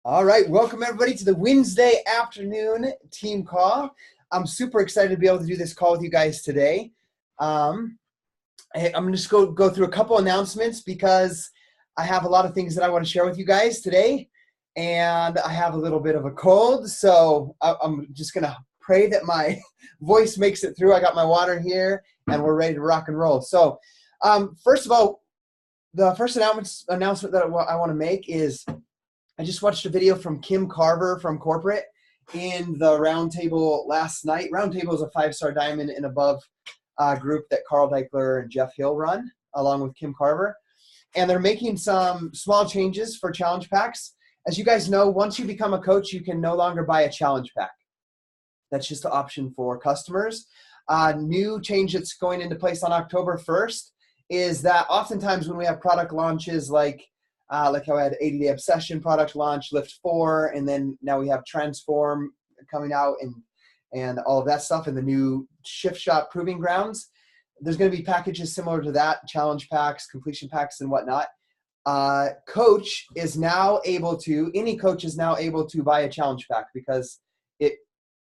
All right, welcome everybody to the Wednesday afternoon team call. I'm super excited to be able to do this call with you guys today. I'm going to just go through a couple announcements because I have a lot of things that I want to share with you guys today, and I have a little bit of a cold, so I'm just going to pray that my voice makes it through. I got my water here, and we're ready to rock and roll. So, first of all, the first announcement that I want to make is I just watched a video from Kim Carver from Corporate in the Roundtable last night. Roundtable is a 5-star diamond and above group that Carl Deichler and Jeff Hill run, along with Kim Carver. And they're making some small changes for challenge packs. As you guys know, once you become a coach, you can no longer buy a challenge pack. That's just an option for customers. New change that's going into place on October 1st is that oftentimes when we have product launches like how I had 80-Day Obsession product launch, Lift 4, and then now we have Transform coming out and all of that stuff, and the new Shift Shot Proving Grounds. There's going to be packages similar to that, challenge packs, completion packs, and whatnot. Any coach is now able to buy a challenge pack because it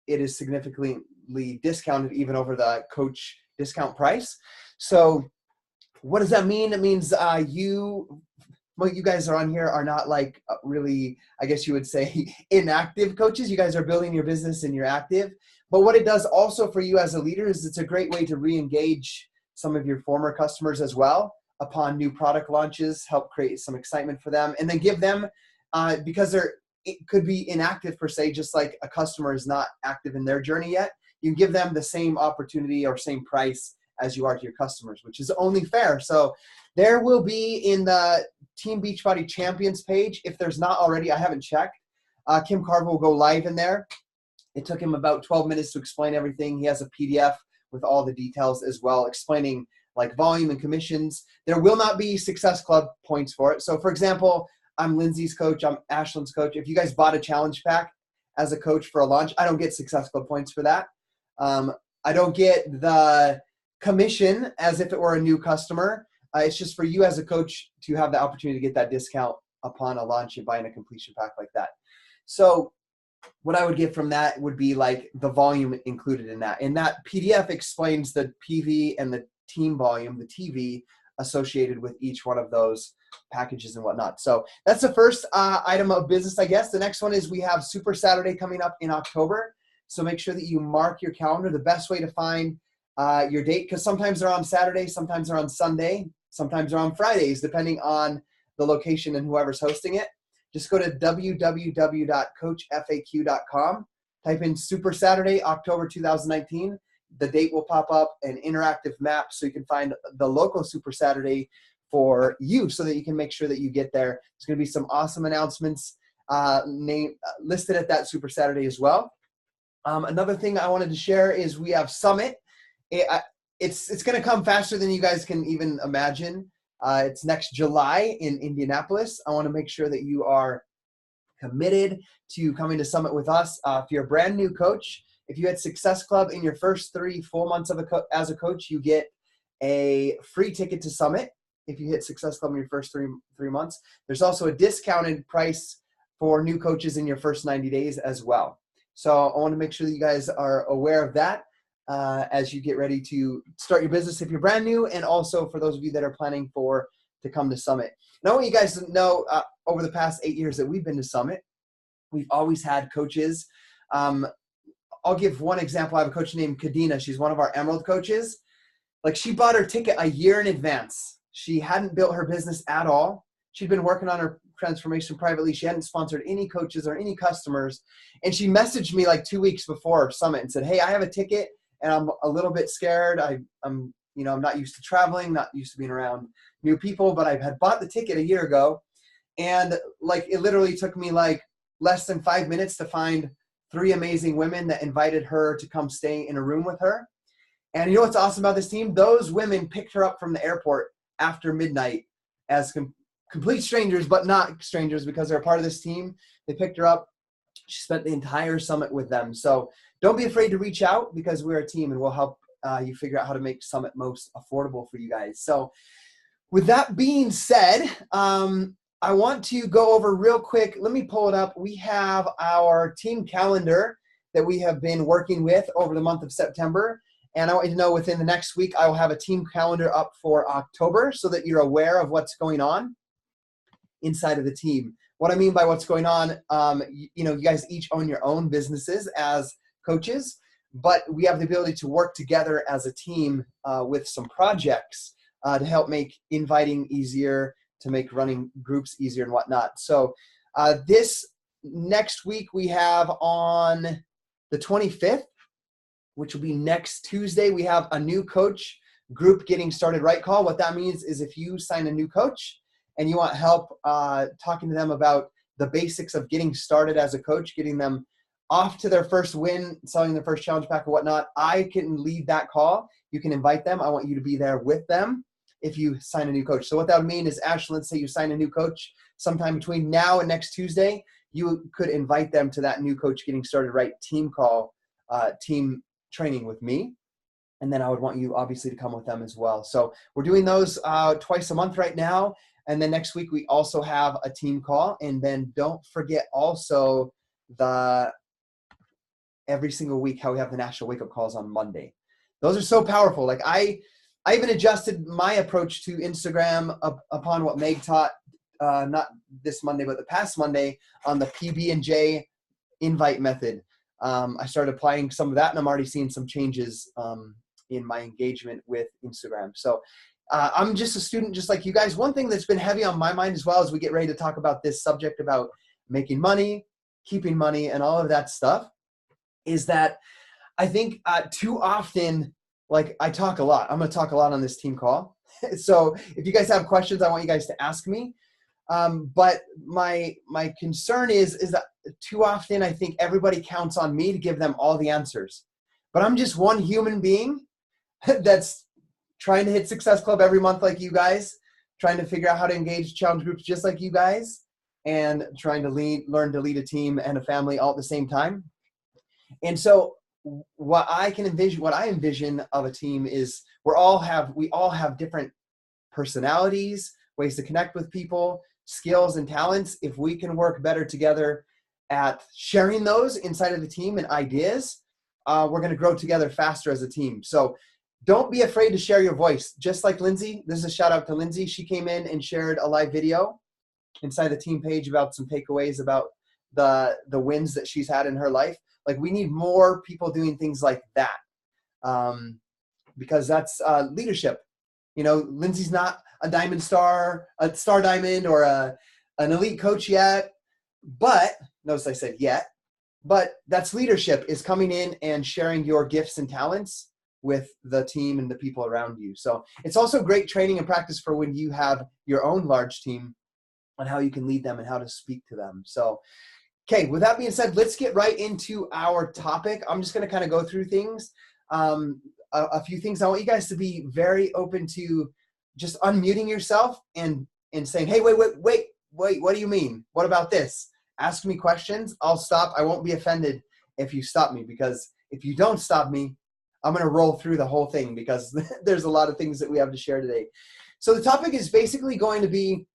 is significantly discounted even over the coach discount price. So what does that mean? It means you guys are on here are not like really, I guess you would say, inactive coaches. You guys are building your business and you're active. But what it does also for you as a leader is it's a great way to re-engage some of your former customers as well upon new product launches, help create some excitement for them, and then give them, because it could be inactive per se, just like a customer is not active in their journey yet, you can give them the same opportunity or same price as you are to your customers, which is only fair. So there will be in the Team Beachbody Champions page, if there's not already, I haven't checked, Kim Carver will go live in there. It took him about 12 minutes to explain everything. He has a PDF with all the details as well, explaining like volume and commissions. There will not be Success Club points for it. So for example, I'm Lindsay's coach, I'm Ashlyn's coach. If you guys bought a challenge pack as a coach for a launch, I don't get Success Club points for that. I don't get the commission as if it were a new customer. It's just for you as a coach to have the opportunity to get that discount upon a launch and buying a completion pack like that. So what I would get from that would be like the volume included in that. And that PDF explains the PV and the team volume, the TV associated with each one of those packages and whatnot. So that's the first item of business, I guess. The next one is we have Super Saturday coming up in October. So make sure that you mark your calendar. The best way to find your date, because sometimes they're on Saturday, sometimes they're on Sunday, sometimes they're on Fridays, depending on the location and whoever's hosting it. Just go to www.coachfaq.com, type in Super Saturday, October 2019. The date will pop up, an interactive map, so you can find the local Super Saturday for you so that you can make sure that you get there. There's going to be some awesome announcements listed at that Super Saturday as well. Another thing I wanted to share is we have Summit. It's going to come faster than you guys can even imagine. It's next July in Indianapolis. I want to make sure that you are committed to coming to Summit with us. If you're a brand new coach, if you had Success Club in your first 3 full months as a coach, you get a free ticket to Summit. If you hit Success Club in your first three months, there's also a discounted price for new coaches in your first 90 days as well. So I want to make sure that you guys are aware of that as you get ready to start your business if you're brand new, and also for those of you that are planning to come to Summit. And I want you guys to know over the past 8 years that we've been to Summit, we've always had coaches. I'll give one example. I have a coach named Kadena. She's one of our Emerald coaches. Like, she bought her ticket a year in advance. She hadn't built her business at all. She'd been working on her transformation privately. She hadn't sponsored any coaches or any customers. And she messaged me like 2 weeks before Summit and said, hey, I have a ticket and I'm a little bit scared. I'm not used to traveling, not used to being around new people, but I had bought the ticket a year ago. And like, it literally took me like less than 5 minutes to find 3 amazing women that invited her to come stay in a room with her. And you know what's awesome about this team? Those women picked her up from the airport after midnight as complete strangers, but not strangers because they're a part of this team. They picked her up. She spent the entire Summit with them. So don't be afraid to reach out, because we're a team and we'll help you figure out how to make Summit most affordable for you guys. So with that being said, I want to go over real quick. Let me pull it up. We have our team calendar that we have been working with over the month of September. And I want you to know within the next week, I will have a team calendar up for October so that you're aware of what's going on inside of the team. What I mean by what's going on, you guys each own your own businesses as coaches, but we have the ability to work together as a team with some projects to help make inviting easier, to make running groups easier and whatnot. So this next week we have on the 25th, which will be next Tuesday, we have a new coach group getting started right call. What that means is if you sign a new coach and you want help talking to them about the basics of getting started as a coach, getting them off to their first win, selling their first challenge pack or whatnot, I can lead that call. You can invite them. I want you to be there with them if you sign a new coach. So what that would mean is, Ashley, let's say you sign a new coach sometime between now and next Tuesday, you could invite them to that new coach getting started right team call, team training with me. And then I would want you obviously to come with them as well. So we're doing those twice a month right now. And then next week we also have a team call. And then don't forget also every single week how we have the national wake up calls on Monday. Those are so powerful. Like I even adjusted my approach to Instagram upon what Meg taught, not this Monday, but the past Monday on the PB&J invite method. I started applying some of that, and I'm already seeing some changes in my engagement with Instagram. So I'm just a student just like you guys. One thing that's been heavy on my mind as well as we get ready to talk about this subject about making money, keeping money, and all of that stuff is that I think too often, like I talk a lot. I'm going to talk a lot on this team call. So if you guys have questions, I want you guys to ask me. But my concern is that too often I think everybody counts on me to give them all the answers. But I'm just one human being that's trying to hit Success Club every month like you guys, trying to figure out how to engage challenge groups just like you guys, and trying to learn to lead a team and a family all at the same time. And so what I envision of a team is we all have different personalities, ways to connect with people, skills and talents. If we can work better together at sharing those inside of the team and ideas, we're going to grow together faster as a team. So don't be afraid to share your voice. Just like Lindsay, this is a shout out to Lindsay. She came in and shared a live video inside the team page about some takeaways about the wins that she's had in her life. Like we need more people doing things like that because that's leadership. You know, Lindsay's not a star diamond, or an elite coach yet, but notice I said yet, but that's leadership, is coming in and sharing your gifts and talents with the team and the people around you. So it's also great training and practice for when you have your own large team on how you can lead them and how to speak to them. So, okay, with that being said, let's get right into our topic. I'm just going to kind of go through things. A few things. I want you guys to be very open to just unmuting yourself and saying, hey, wait, what do you mean? What about this? Ask me questions. I'll stop. I won't be offended if you stop me, because if you don't stop me, I'm going to roll through the whole thing because there's a lot of things that we have to share today. So the topic is basically going to be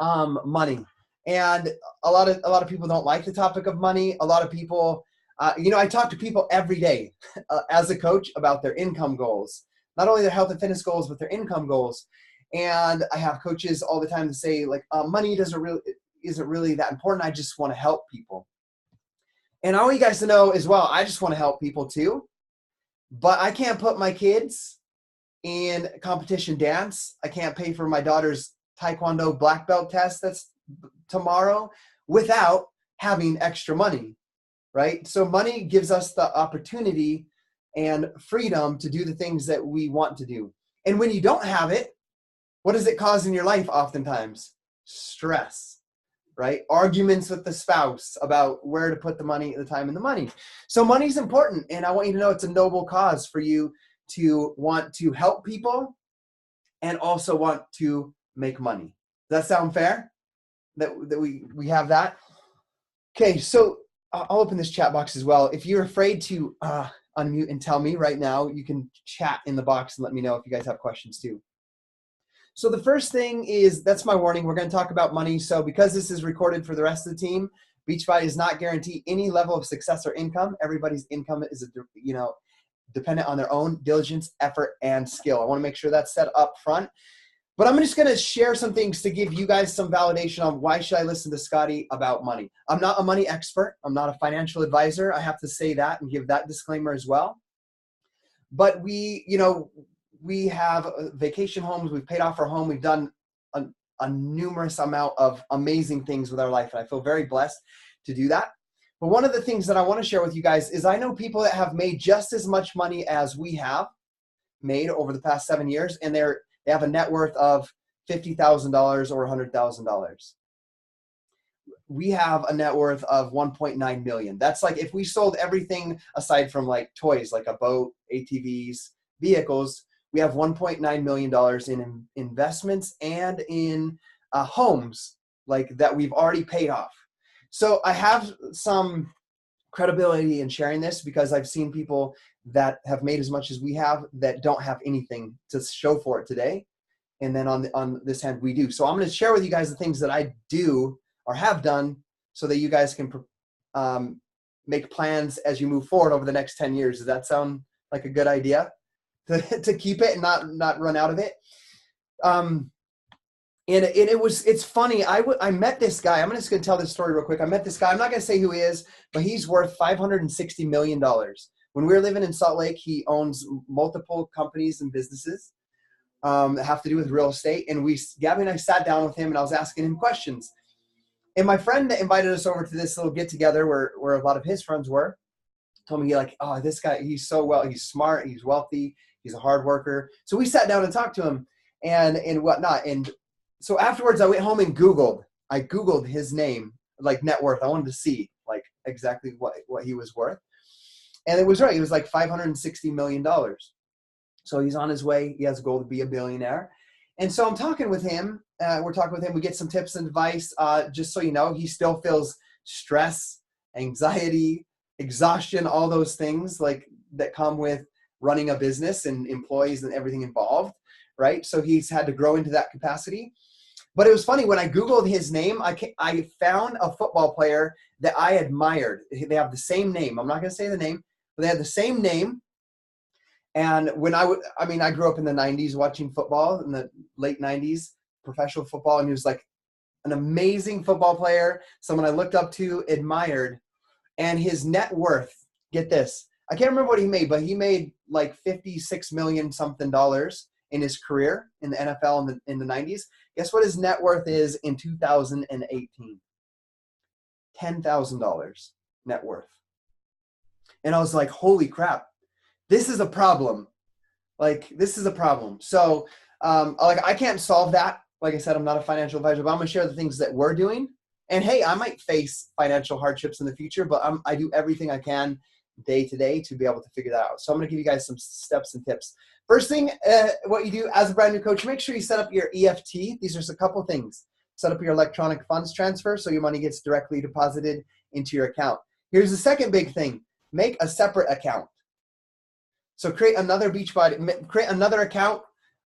money. And a lot of people don't like the topic of money. A lot of people, I talk to people every day as a coach about their income goals, not only their health and fitness goals, but their income goals. And I have coaches all the time to say, like, money isn't really that important. I just want to help people. And I want you guys to know as well, I just want to help people too. But I can't put my kids in competition dance. I can't pay for my daughter's Taekwondo black belt test that's tomorrow without having extra money, right? So money gives us the opportunity and freedom to do the things that we want to do. And when you don't have it, what does it cause in your life oftentimes? Stress, right? Arguments with the spouse about where to put the money, the time, and the money. So money's important, and I want you to know it's a noble cause for you to want to help people and also want to make money. Does that sound fair? That we have that? Okay, so I'll open this chat box as well. If you're afraid to unmute and tell me right now, you can chat in the box and let me know if you guys have questions too. So the first thing is, that's my warning. We're going to talk about money. So because this is recorded for the rest of the team, Beachbody does not guarantee any level of success or income. Everybody's income is, dependent on their own diligence, effort, and skill. I want to make sure that's set up front. But I'm just going to share some things to give you guys some validation on why should I listen to Scotty about money. I'm not a money expert. I'm not a financial advisor. I have to say that and give that disclaimer as well. But we have vacation homes. We've paid off our home. We've done a numerous amount of amazing things with our life. And I feel very blessed to do that. But one of the things that I want to share with you guys is I know people that have made just as much money as we have made over the past 7 years, and they have a net worth of $50,000 or $100,000. We have a net worth of 1.9 million. That's like if we sold everything aside from like toys, like a boat, ATVs, vehicles, we have $1.9 million in investments and in homes like that we've already paid off. So I have some credibility in sharing this because I've seen people that have made as much as we have that don't have anything to show for it today. And then on this hand, we do. So I'm going to share with you guys the things that I do or have done so that you guys can make plans as you move forward over the next 10 years. Does that sound like a good idea to keep it and not run out of it? And it's funny. I met this guy. I'm just going to tell this story real quick. I met this guy. I'm not going to say who he is, but he's worth $560 million. When we were living in Salt Lake, he owns multiple companies and businesses that have to do with real estate. And Gabby and I sat down with him and I was asking him questions. And my friend that invited us over to this little get together where a lot of his friends were, told me this guy, he's smart, he's wealthy, he's a hard worker. So we sat down and talked to him and whatnot. And so afterwards I went home and I Googled his name, like net worth. I wanted to see like exactly what he was worth. And it was right. It was like $560 million. So he's on his way. He has a goal to be a billionaire. And so I'm talking with him. We're talking with him. We get some tips and advice. Just so you know, he still feels stress, anxiety, exhaustion, all those things like that come with running a business and employees and everything involved, right? So he's had to grow into that capacity. But it was funny, when I Googled his name, I found a football player that I admired. They have the same name. I'm not going to say the name, but they had the same name. And when I grew up in the 90s watching football, in the late 90s, professional football, and he was like an amazing football player, someone I looked up to, admired. And his net worth, get this, I can't remember what he made, but he made like $56 million something in his career in the NFL in the 90s. Guess what his net worth is in 2018? $10,000 net worth. And I was like, holy crap, this is a problem. This is a problem. So I can't solve that. Like I said, I'm not a financial advisor, but I'm going to share the things that we're doing. And hey, I might face financial hardships in the future, but I do everything I can day to day to be able to figure that out. So I'm going to give you guys some steps and tips. First thing, what you do as a brand new coach, make sure you set up your EFT. These are just a couple things. Set up your electronic funds transfer so your money gets directly deposited into your account. Here's the second big thing. Make a separate account. So create another Beachbody, create another account.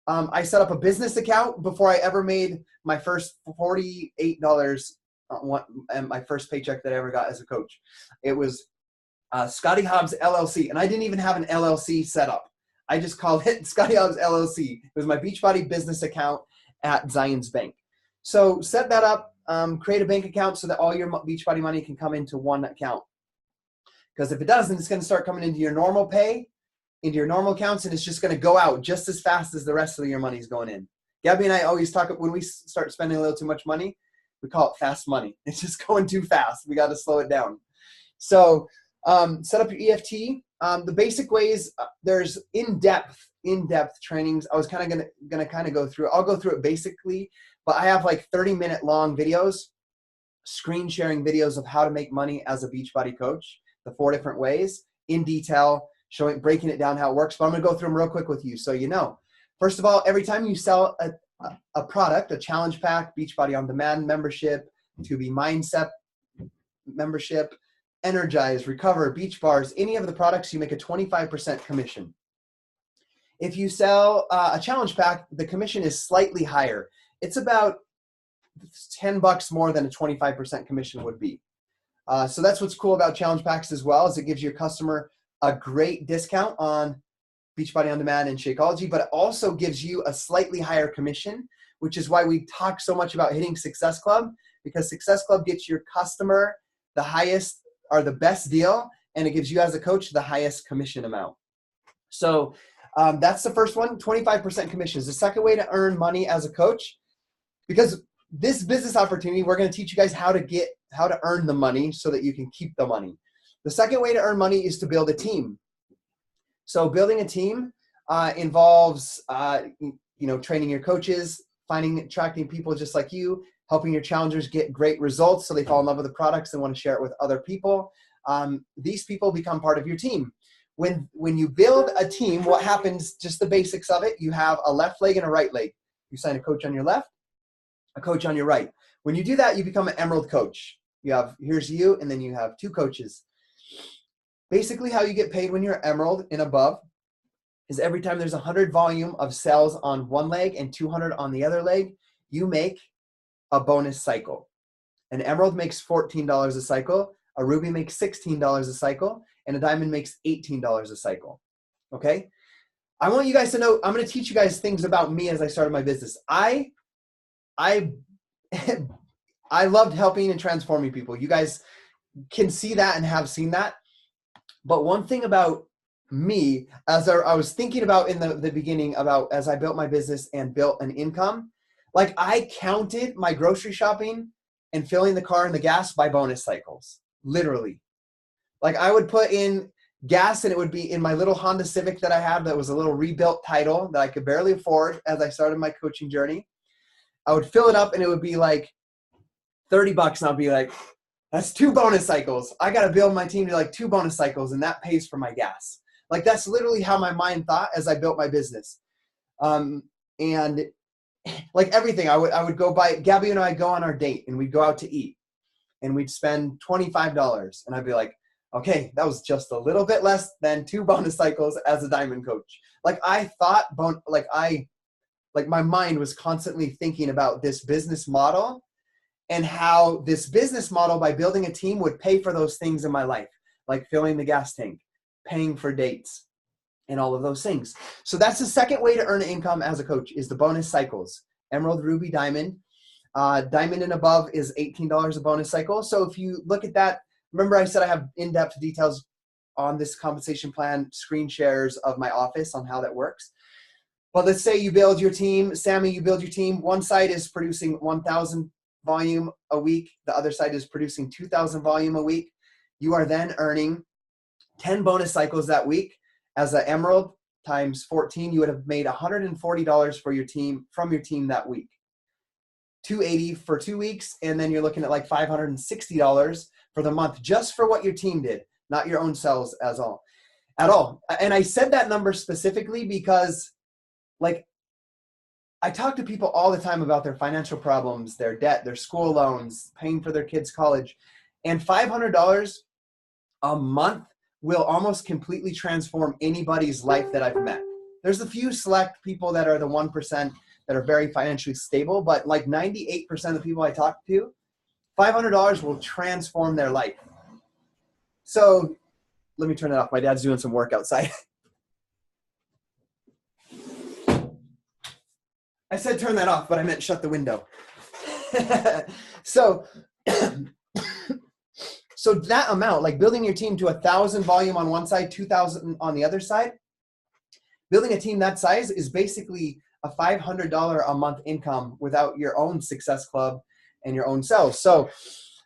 I set up a business account before I ever made my first $48 and my first paycheck that I ever got as a coach. It was Scotty Hobbs LLC, and I didn't even have an LLC set up. I just called it Scotty Hobbs LLC. It was my Beachbody business account at Zions Bank. So set that up, create a bank account so that all your Beachbody money can come into one account. Because if it doesn't, it's going to start coming into your normal pay, into your normal accounts, and it's just going to go out just as fast as the rest of your money is going in. Gabby and I always talk, when we start spending a little too much money, we call it fast money. It's just going too fast. We got to slow it down. So set up your EFT. The basic ways, there's in-depth trainings. I was kind of gonna go through. I'll go through it basically, but I have like 30-minute long videos, screen sharing videos of how to make money as a Beachbody coach, the 4 different ways in detail, breaking it down how it works. But I'm gonna go through them real quick with you so you know. First of all, every time you sell a product, a challenge pack, Beachbody On Demand membership, 2B Mindset membership, Energize, Recover, Beach Bars, any of the products, you make a 25% commission. If you sell a challenge pack, the commission is slightly higher. It's about $10 more than a 25% commission would be. So that's what's cool about challenge packs as well, is it gives your customer a great discount on Beachbody On Demand and Shakeology, but it also gives you a slightly higher commission, which is why we talk so much about hitting Success Club, because Success Club gets your customer the highest or the best deal, and it gives you as a coach the highest commission amount. So that's the first one, 25% commissions. The second way to earn money as a coach, because this business opportunity, we're going to teach you guys how to earn the money so that you can keep the money. The second way to earn money is to build a team. So building a team involves, training your coaches, attracting people just like you, helping your challengers get great results so they fall in love with the products and want to share it with other people. These people become part of your team. When you build a team, what happens, just the basics of it, you have a left leg and a right leg. You sign a coach on your left, a coach on your right. When you do that, you become an Emerald coach. Here's you, and then you have two coaches. Basically, how you get paid when you're Emerald and above is every time there's 100 volume of sales on one leg and 200 on the other leg, you make a bonus cycle. An Emerald makes $14 a cycle, a Ruby makes $16 a cycle, and a Diamond makes $18 a cycle. Okay? I want you guys to know, I'm going to teach you guys things about me as I started my business. I loved helping and transforming people. You guys can see that and have seen that. But one thing about me, as I was thinking about in the beginning about as I built my business and built an income, like I counted my grocery shopping and filling the car and the gas by bonus cycles, literally. Like I would put in gas and it would be in my little Honda Civic that I had that was a little rebuilt title that I could barely afford as I started my coaching journey. I would fill it up and it would be like $30 and I'll be like, that's 2 bonus cycles. I got to build my team to like 2 bonus cycles and that pays for my gas. Like that's literally how my mind thought as I built my business. And like everything, I would go buy, Gabby and I go on our date and we'd go out to eat and we'd spend $25 and I'd be like, okay, that was just a little bit less than 2 bonus cycles as a Diamond coach. Like I thought, my mind was constantly thinking about this business model and how this business model by building a team would pay for those things in my life, like filling the gas tank, paying for dates, and all of those things. So that's the second way to earn income as a coach is the bonus cycles. Emerald, Ruby, Diamond. Diamond and above is $18 a bonus cycle. So if you look at that, remember I said I have in-depth details on this compensation plan, screen shares of my office on how that works. But let's say you build your team. Sammy, you build your team. One side is producing 1,000 volume a week. The other side is producing 2,000 volume a week. You are then earning 10 bonus cycles that week. As an Emerald times 14, you would have made $140 for your team from your team that week. $280 for 2 weeks, and then you're looking at like $560 for the month just for what your team did, not your own sales at all. And I said that number specifically because like I talk to people all the time about their financial problems, their debt, their school loans, paying for their kids' college, and $500 a month will almost completely transform anybody's life that I've met. There's a few select people that are the 1% that are very financially stable, but like 98% of the people I talk to, $500 will transform their life. So let me turn it off. My dad's doing some work outside. I said turn that off, but I meant shut the window. So that amount, like building your team to 1,000 volume on one side, 2,000 on the other side, building a team that size is basically a $500 a month income without your own Success Club and your own sales. So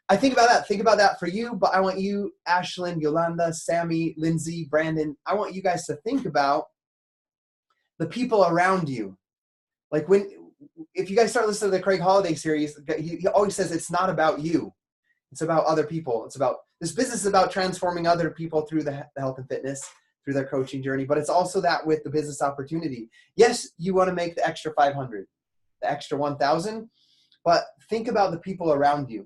I think about that. Think about that for you, but I want you, Ashlyn, Yolanda, Sammy, Lindsay, Brandon, I want you guys to think about the people around you. Like if you guys start listening to the Craig Holiday series, he always says it's not about you. It's about other people. This business is about transforming other people through the health and fitness, through their coaching journey, but it's also that with the business opportunity. Yes, you want to make the extra 500, the extra 1,000, but think about the people around you,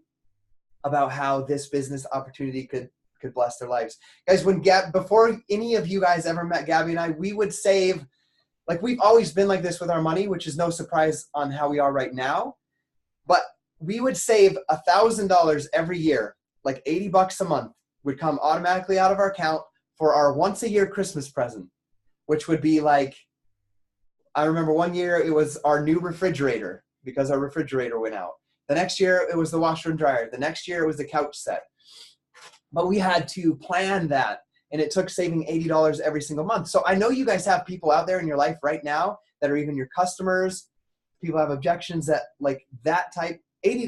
about how this business opportunity could bless their lives. Guys, before any of you guys ever met Gabby and I, we would save Like we've always been like this with our money, which is no surprise on how we are right now. But we would save $1,000 every year, like $80 a month would come automatically out of our account for our once a year Christmas present, which would be like, I remember one year it was our new refrigerator because our refrigerator went out. The next year it was the washer and dryer. The next year it was the couch set. But we had to plan that, and it took saving $80 every single month. So I know you guys have people out there in your life right now that are even your customers. People have objections that like that type.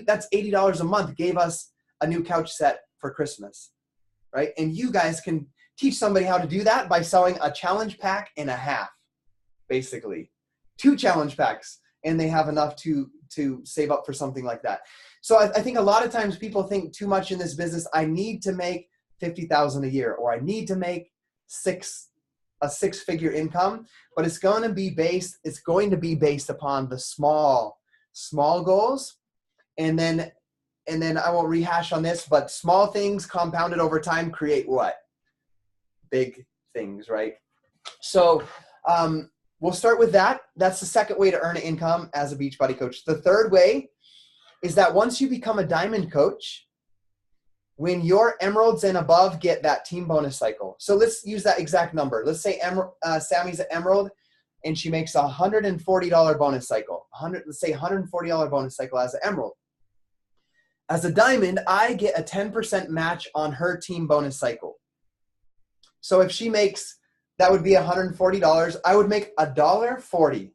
That's $80 a month gave us a new couch set for Christmas, right? And you guys can teach somebody how to do that by selling a challenge pack and a half, basically. 2 challenge packs, and they have enough to save up for something like that. So I think a lot of times people think too much in this business. I need to make $50,000 a year, or I need to make a 6-figure income, but it's going to be based upon the small goals. And then I won't rehash on this, but small things compounded over time create what? Big things, right? So we'll start with that. That's the second way to earn an income as a Beachbody coach. The third way is that once you become a diamond coach, when your emeralds and above get that team bonus cycle. So let's use that exact number. Let's say Sammy's an emerald and she makes a $140 bonus cycle. Let's say $140 bonus cycle as an emerald. As a diamond, I get a 10% match on her team bonus cycle. So if she makes, that would be $140. I would make $1.40.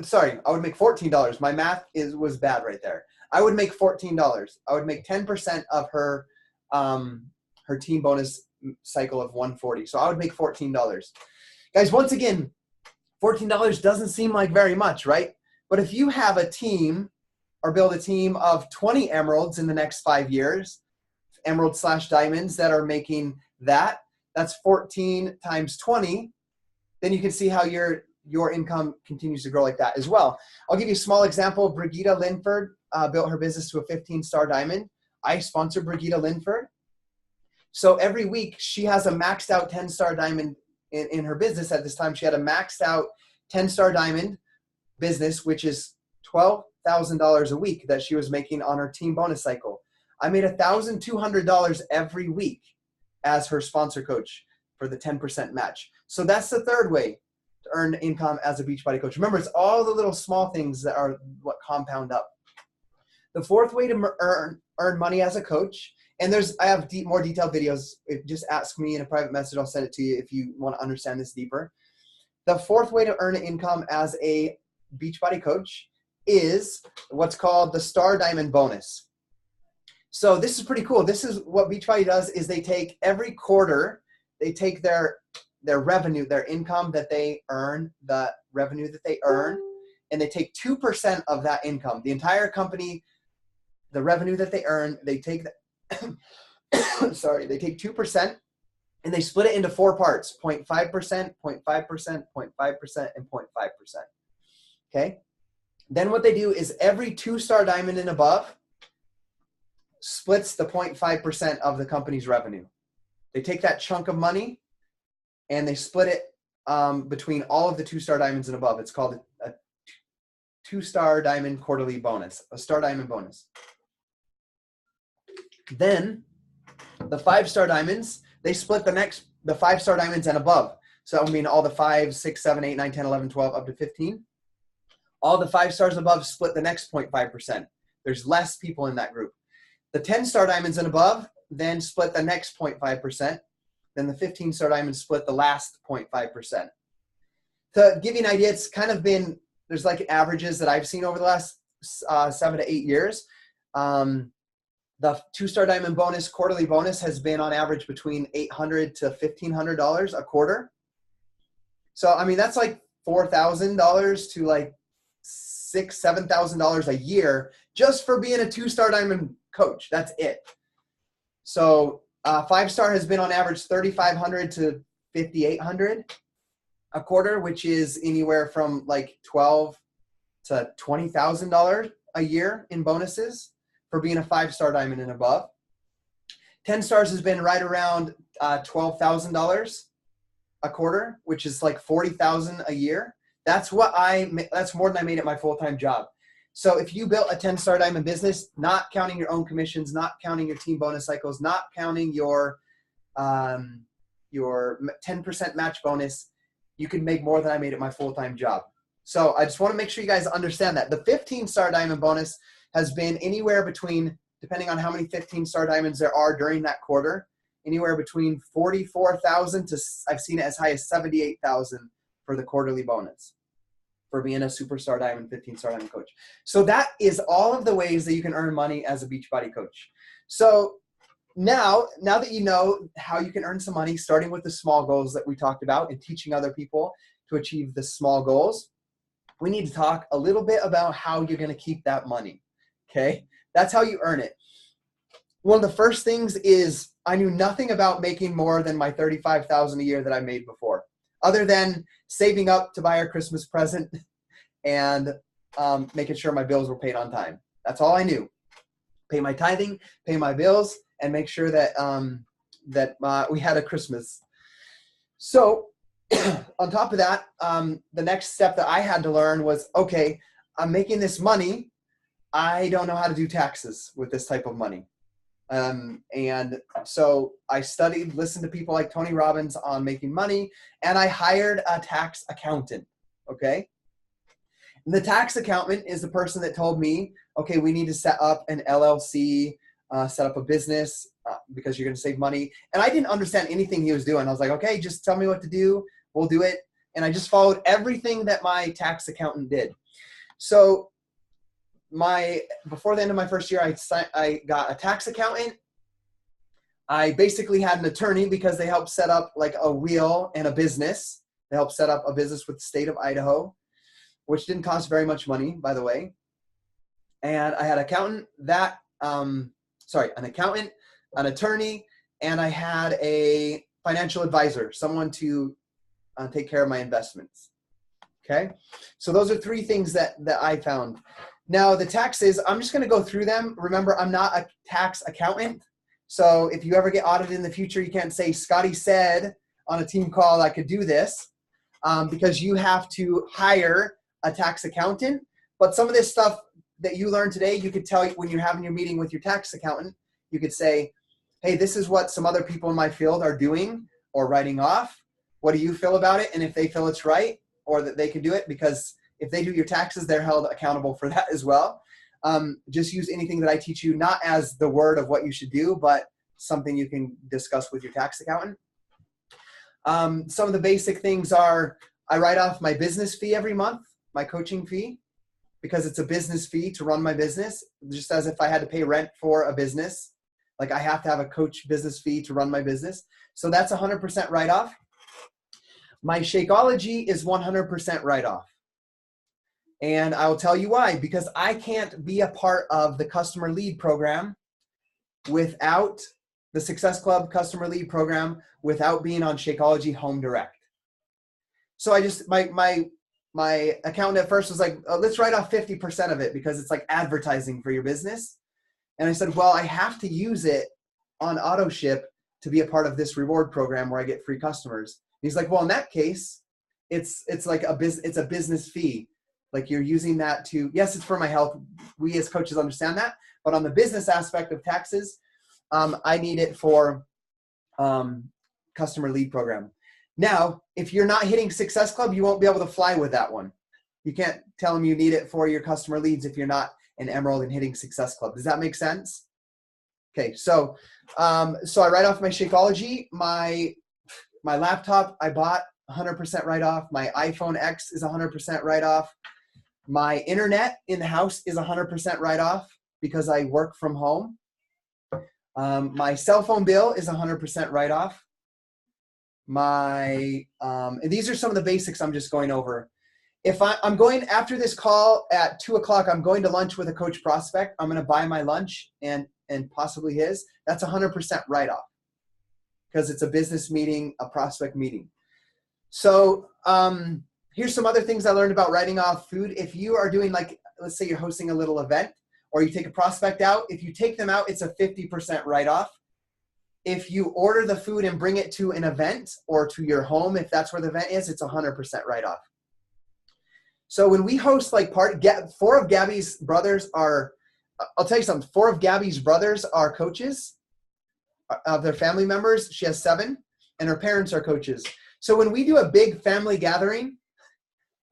Sorry, I would make $14. My math was bad right there. I would make $14. I would make 10% of her team bonus cycle of $140. So I would make $14. Guys, once again, $14 doesn't seem like very much, right? But if you have a team or build a team of 20 emeralds in the next 5 years, emerald/diamonds that are making that's 14 times 20, then you can see how your income continues to grow like that as well. I'll give you a small example. Brigitte Linford built her business to a 15-star diamond. I sponsor Brigitte Linford. So every week she has a maxed out 10-star diamond in her business. At this time, she had a maxed out 10-star diamond business, which is $12,000 a week that she was making on her team bonus cycle. I made $1,200 every week as her sponsor coach for the 10% match. So that's the third way to earn income as a Beachbody coach. Remember, it's all the little small things that are what compound up. The fourth way to earn money as a coach, and I have more detailed videos. Just ask me in a private message. I'll send it to you if you want to understand this deeper. The fourth way to earn income as a Beachbody coach is what's called the Star Diamond bonus. So this is pretty cool. This is what Beachbody does is they take every quarter, they take their revenue, their income that they earn, the revenue that they earn, and they take 2% of that income. The entire company, the revenue that they earn, they take they take 2% and they split it into 4 parts, 0.5%, 0.5%, 0.5%, and 0.5%. Okay? Then what they do is every 2-star diamond and above splits the 0.5% of the company's revenue. They take that chunk of money and they split it between all of the 2-star diamonds and above. It's called a 2-star diamond quarterly bonus, a star diamond bonus. Then the 5-star diamonds, they split the 5-star diamonds and above. So that would mean all the 5, 6, 7, 8, 9, 10, 11, 12, up to 15. All the 5 stars above split the next 0.5%. There's less people in that group. The 10-star diamonds and above then split the next 0.5%. Then the 15-star diamonds split the last 0.5%. To give you an idea, it's kind of been, there's like averages that I've seen over the last 7 to 8 years. The 2-star diamond bonus, quarterly bonus, has been on average between $800 to $1,500 a quarter. So, I mean, that's like $4,000 to like $6,000, $7,000 a year just for being a 2-star diamond coach. That's it. So 5-star has been on average $3,500 to $5,800 a quarter, which is anywhere from like $12,000 to $20,000 a year in bonuses for being a 5-star diamond and above. 10 stars has been right around $12,000 a quarter, which is like 40,000 a year. That's more than I made at my full-time job. So if you built a 10-star diamond business, not counting your own commissions, not counting your team bonus cycles, not counting your 10% match bonus, you can make more than I made at my full-time job. So I just want to make sure you guys understand that. The 15-star diamond bonus has been anywhere between, depending on how many 15-star diamonds there are during that quarter, anywhere between 44,000 to, I've seen it as high as 78,000 for the quarterly bonus for being a superstar diamond, 15-star diamond coach. So that is all of the ways that you can earn money as a Beachbody coach. So now that you know how you can earn some money, starting with the small goals that we talked about and teaching other people to achieve the small goals, we need to talk a little bit about how you're going to keep that money. Okay? That's how you earn it. One of the first things is I knew nothing about making more than my $35,000 a year that I made before, other than saving up to buy our Christmas present and making sure my bills were paid on time. That's all I knew. Pay my tithing, pay my bills, and make sure that we had a Christmas. So on top of that, the next step that I had to learn was, okay, I'm making this money. I don't know how to do taxes with this type of money. And so I studied, listened to people like Tony Robbins on making money, and I hired a tax accountant. Okay. And the tax accountant is the person that told me, okay, we need to set up an LLC, set up a business because you're going to save money. And I didn't understand anything he was doing. I was like, okay, just tell me what to do. We'll do it. And I just followed everything that my tax accountant did. So before the end of my first year, I got a tax accountant. I basically had an attorney because they helped set up like a wheel and a business. They helped set up a business with the state of Idaho, which didn't cost very much money, by the way. And I had an accountant, an attorney, and I had a financial advisor, someone to take care of my investments. Okay, so those are three things that I found. Now the taxes, I'm just going to go through them. Remember, I'm not a tax accountant. So if you ever get audited in the future, you can't say, Scotty said on a team call I could do this, because you have to hire a tax accountant. But some of this stuff that you learned today, you could tell when you're having your meeting with your tax accountant, you could say, hey, this is what some other people in my field are doing or writing off. What do you feel about it? And if they feel it's right or that they can do it, because if they do your taxes, they're held accountable for that as well. Just use anything that I teach you, not as the word of what you should do, but something you can discuss with your tax accountant. Some of the basic things are, I write off my business fee every month, my coaching fee, because it's a business fee to run my business, just as if I had to pay rent for a business. Like I have to have a coach business fee to run my business. So that's 100% write-off. My Shakeology is 100% write-off. And I will tell you why, because I can't be a part of the customer lead program without the Success Club customer lead program without being on Shakeology Home Direct. So I just, my accountant at first was like, oh, let's write off 50% of it because it's like advertising for your business. And I said, well, I have to use it on AutoShip to be a part of this reward program where I get free customers. And he's like, well, in that case, it's like it's a business fee. Like you're using that to, yes, it's for my health. We as coaches understand that. But on the business aspect of taxes, I need it for customer lead program. Now, if you're not hitting Success Club, you won't be able to fly with that one. You can't tell them you need it for your customer leads if you're not an Emerald and hitting Success Club. Does that make sense? Okay, so I write off my Shakeology. My laptop I bought 100% write-off. My iPhone X is 100% write-off. My internet in the house is 100% write-off because I work from home. My cell phone bill is 100% write-off. And these are some of the basics I'm just going over. If I'm going after this call at 2 o'clock, I'm going to lunch with a coach prospect. I'm going to buy my lunch and possibly his. That's 100% write-off because it's a business meeting, a prospect meeting. So here's some other things I learned about writing off food. If you are doing, like, let's say you're hosting a little event or you take a prospect out, if you take them out, it's a 50% write-off. if you order the food and bring it to an event or to your home, if that's where the event is, it's 100% write-off. So when we host like 4 of Gabby's brothers are, I'll tell you something, 4 of Gabby's brothers are coaches of their family members. She has 7, and her parents are coaches. So when we do a big family gathering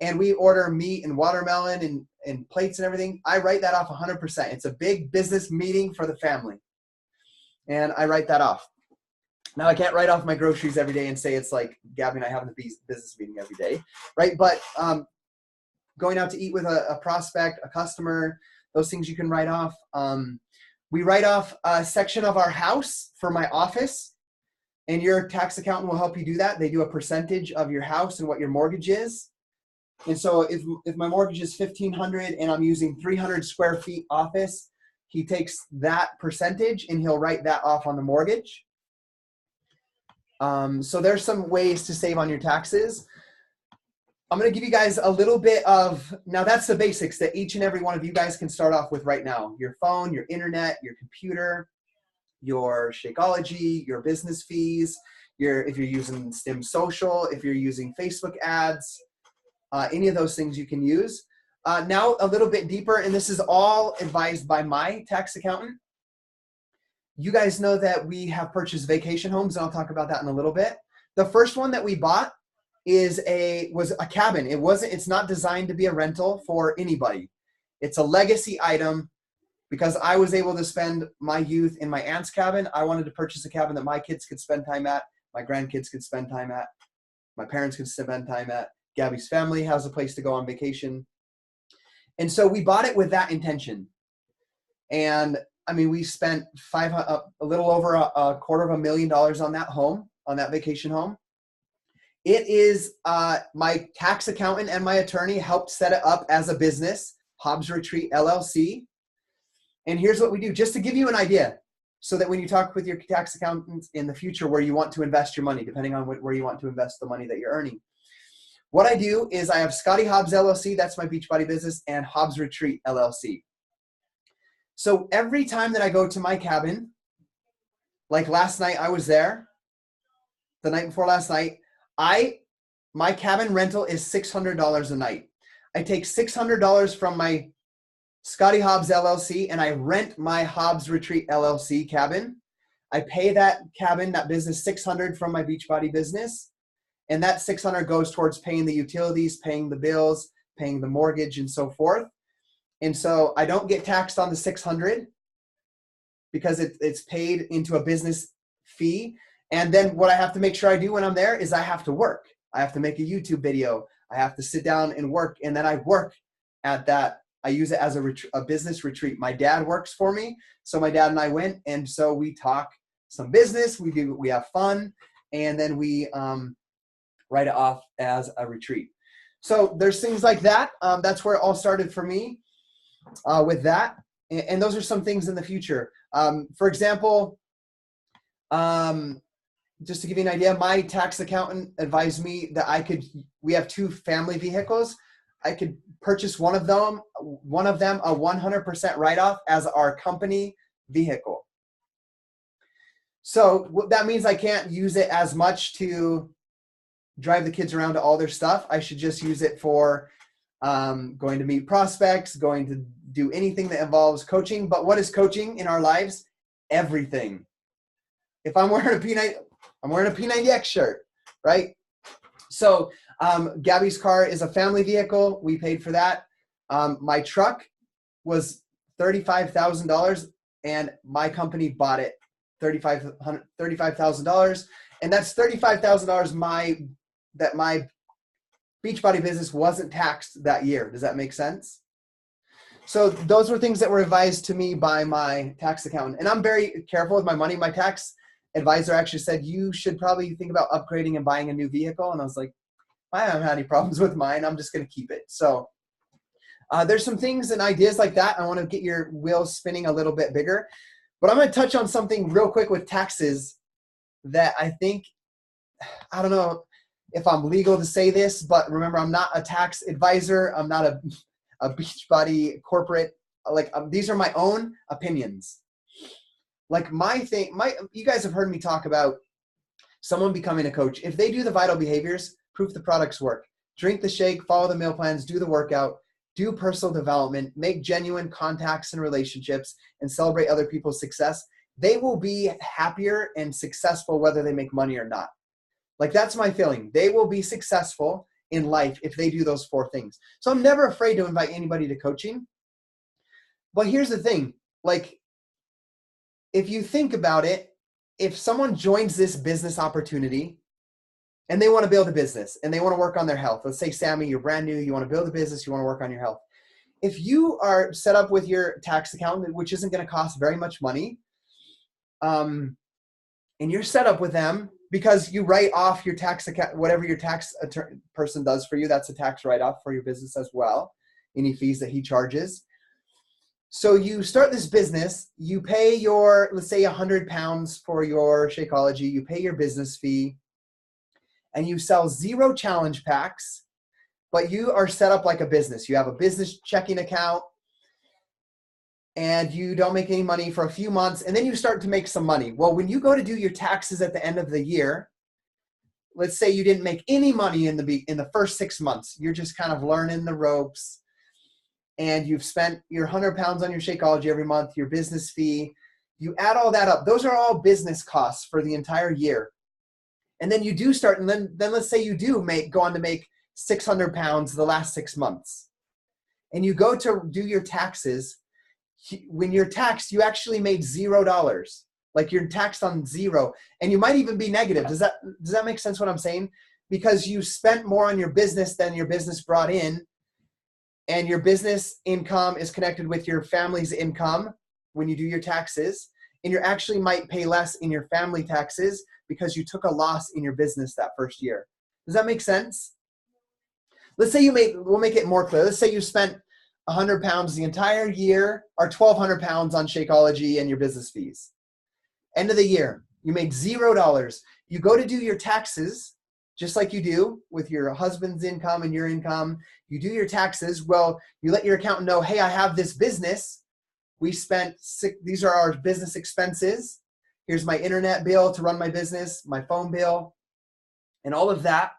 and we order meat and watermelon and plates and everything, I write that off 100%. It's a big business meeting for the family. And I write that off. Now, I can't write off my groceries every day and say it's like Gabby and I having a business meeting every day, right? But going out to eat with a prospect, a customer, those things you can write off. We write off a section of our house for my office, and your tax accountant will help you do that. They do a percentage of your house and what your mortgage is. And so if my mortgage is $1,500 and I'm using 300 square feet office, he takes that percentage and he'll write that off on the mortgage. So there's some ways to save on your taxes. I'm going to give you guys a little bit of, now that's the basics that each and every one of you guys can start off with right now. Your phone, your internet, your computer, your Shakeology, your business fees, if you're using Stim Social, if you're using Facebook ads, any of those things you can use. Now a little bit deeper, and this is all advised by my tax accountant. You guys know that we have purchased vacation homes, and I'll talk about that in a little bit. The first one that we bought was a cabin. It's not designed to be a rental for anybody. It's a legacy item. Because I was able to spend my youth in my aunt's cabin, I wanted to purchase a cabin that my kids could spend time at, my grandkids could spend time at, my parents could spend time at, Gabby's family has a place to go on vacation. And so we bought it with that intention. And I mean, we spent a little over $250,000 on that home, on that vacation home. It is my tax accountant and my attorney helped set it up as a business, Hobbs Retreat LLC. And here's what we do, just to give you an idea, so that when you talk with your tax accountant in the future where you want to invest your money, depending on where you want to invest the money that you're earning. What I do is I have Scotty Hobbs LLC, that's my Beachbody business, and Hobbs Retreat LLC. So every time that I go to my cabin, like last night I was there, the night before last night, my cabin rental is $600 a night. I take $600 from my Scotty Hobbs LLC and I rent my Hobbs Retreat LLC cabin. I pay that cabin, that business, $600 from my Beachbody business. And that $600 goes towards paying the utilities, paying the bills, paying the mortgage, and so forth. And so I don't get taxed on the $600 because it's paid into a business fee. And then what I have to make sure I do when I'm there is I have to work. I have to make a YouTube video. I have to sit down and work. And then I work at that. I use it as a business retreat. My dad works for me. So my dad and I went. And so we talk some business. We have fun. And then we write it off as a retreat. So there's things like that. That's where it all started for me with that. And those are some things in the future. For example, just to give you an idea, my tax accountant advised me that we have 2 family vehicles. I could purchase one of them a 100% write-off as our company vehicle. So that means I can't use it as much to drive the kids around to all their stuff. I should just use it for going to meet prospects, going to do anything that involves coaching. But what is coaching in our lives? Everything. If I'm wearing I'm wearing a P90X shirt, right? So Gabby's car is a family vehicle. We paid for that. My truck was $35,000 and my company bought it $35,000. And that's $35,000 that my Beachbody business wasn't taxed that year. Does that make sense? So those were things that were advised to me by my tax accountant. And I'm very careful with my money. My tax advisor actually said, you should probably think about upgrading and buying a new vehicle. And I was like, I haven't had any problems with mine. I'm just going to keep it. So there's some things and ideas like that. I want to get your wheels spinning a little bit bigger. But I'm going to touch on something real quick with taxes that I think, I don't know if I'm legal to say this, but remember, I'm not a tax advisor. I'm not a Beachbody corporate. These are my own opinions. Like you guys have heard me talk about someone becoming a coach. If they do the vital behaviors, proof the products work. Drink the shake, follow the meal plans, do the workout, do personal development, make genuine contacts and relationships, and celebrate other people's success, they will be happier and successful whether they make money or not. Like, that's my feeling. They will be successful in life if they do those 4 things. So I'm never afraid to invite anybody to coaching. But here's the thing, like, if you think about it, if someone joins this business opportunity and they want to build a business and they want to work on their health, let's say, Sammy, you're brand new, you want to build a business, you want to work on your health. If you are set up with your tax accountant, which isn't going to cost very much money, and you're set up with them because you write off your tax account, whatever your tax person does for you, that's a tax write-off for your business as well, any fees that he charges. So you start this business, you pay your, let's say, £100 for your Shakeology, you pay your business fee, and you sell 0 challenge packs, but you are set up like a business. You have a business checking account, and you don't make any money for a few months, and then you start to make some money. Well, when you go to do your taxes at the end of the year, let's say you didn't make any money in the first 6 months. You're just kind of learning the ropes, and you've spent your £100 on your Shakeology every month, your business fee. You add all that up. Those are all business costs for the entire year. And then you do start, and then let's say you do go on to make £600 the last 6 months. And you go to do your taxes. When you're taxed, you actually made $0. Like, you're taxed on 0, and you might even be negative. Does that make sense what I'm saying? Because you spent more on your business than your business brought in, and your business income is connected with your family's income when you do your taxes, and you actually might pay less in your family taxes because you took a loss in your business that first year. Does that make sense? Let's say we'll make it more clear. Let's say you spent £100 the entire year, or £1,200 on Shakeology and your business fees. End of the year, you made $0. You go to do your taxes, just like you do with your husband's income and your income. You do your taxes. Well, you let your accountant know, hey, I have this business. These are our business expenses. Here's my internet bill to run my business, my phone bill, and all of that.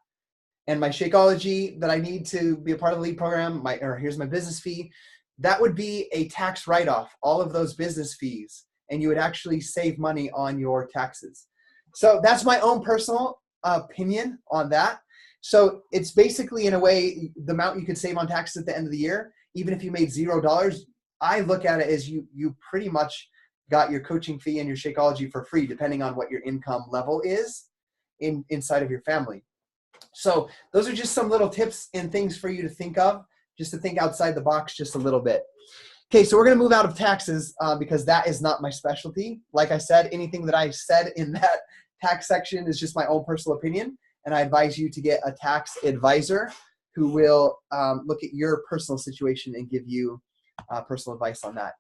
And my Shakeology that I need to be a part of the LEAD program, here's my business fee. That would be a tax write-off, all of those business fees, and you would actually save money on your taxes. So that's my own personal opinion on that. So it's basically, in a way, the amount you could save on taxes at the end of the year, even if you made $0, I look at it as you pretty much got your coaching fee and your Shakeology for free, depending on what your income level is inside of your family. So those are just some little tips and things for you to think of, just to think outside the box just a little bit. Okay, so we're going to move out of taxes because that is not my specialty. Like I said, anything that I said in that tax section is just my own personal opinion, and I advise you to get a tax advisor who will look at your personal situation and give you personal advice on that.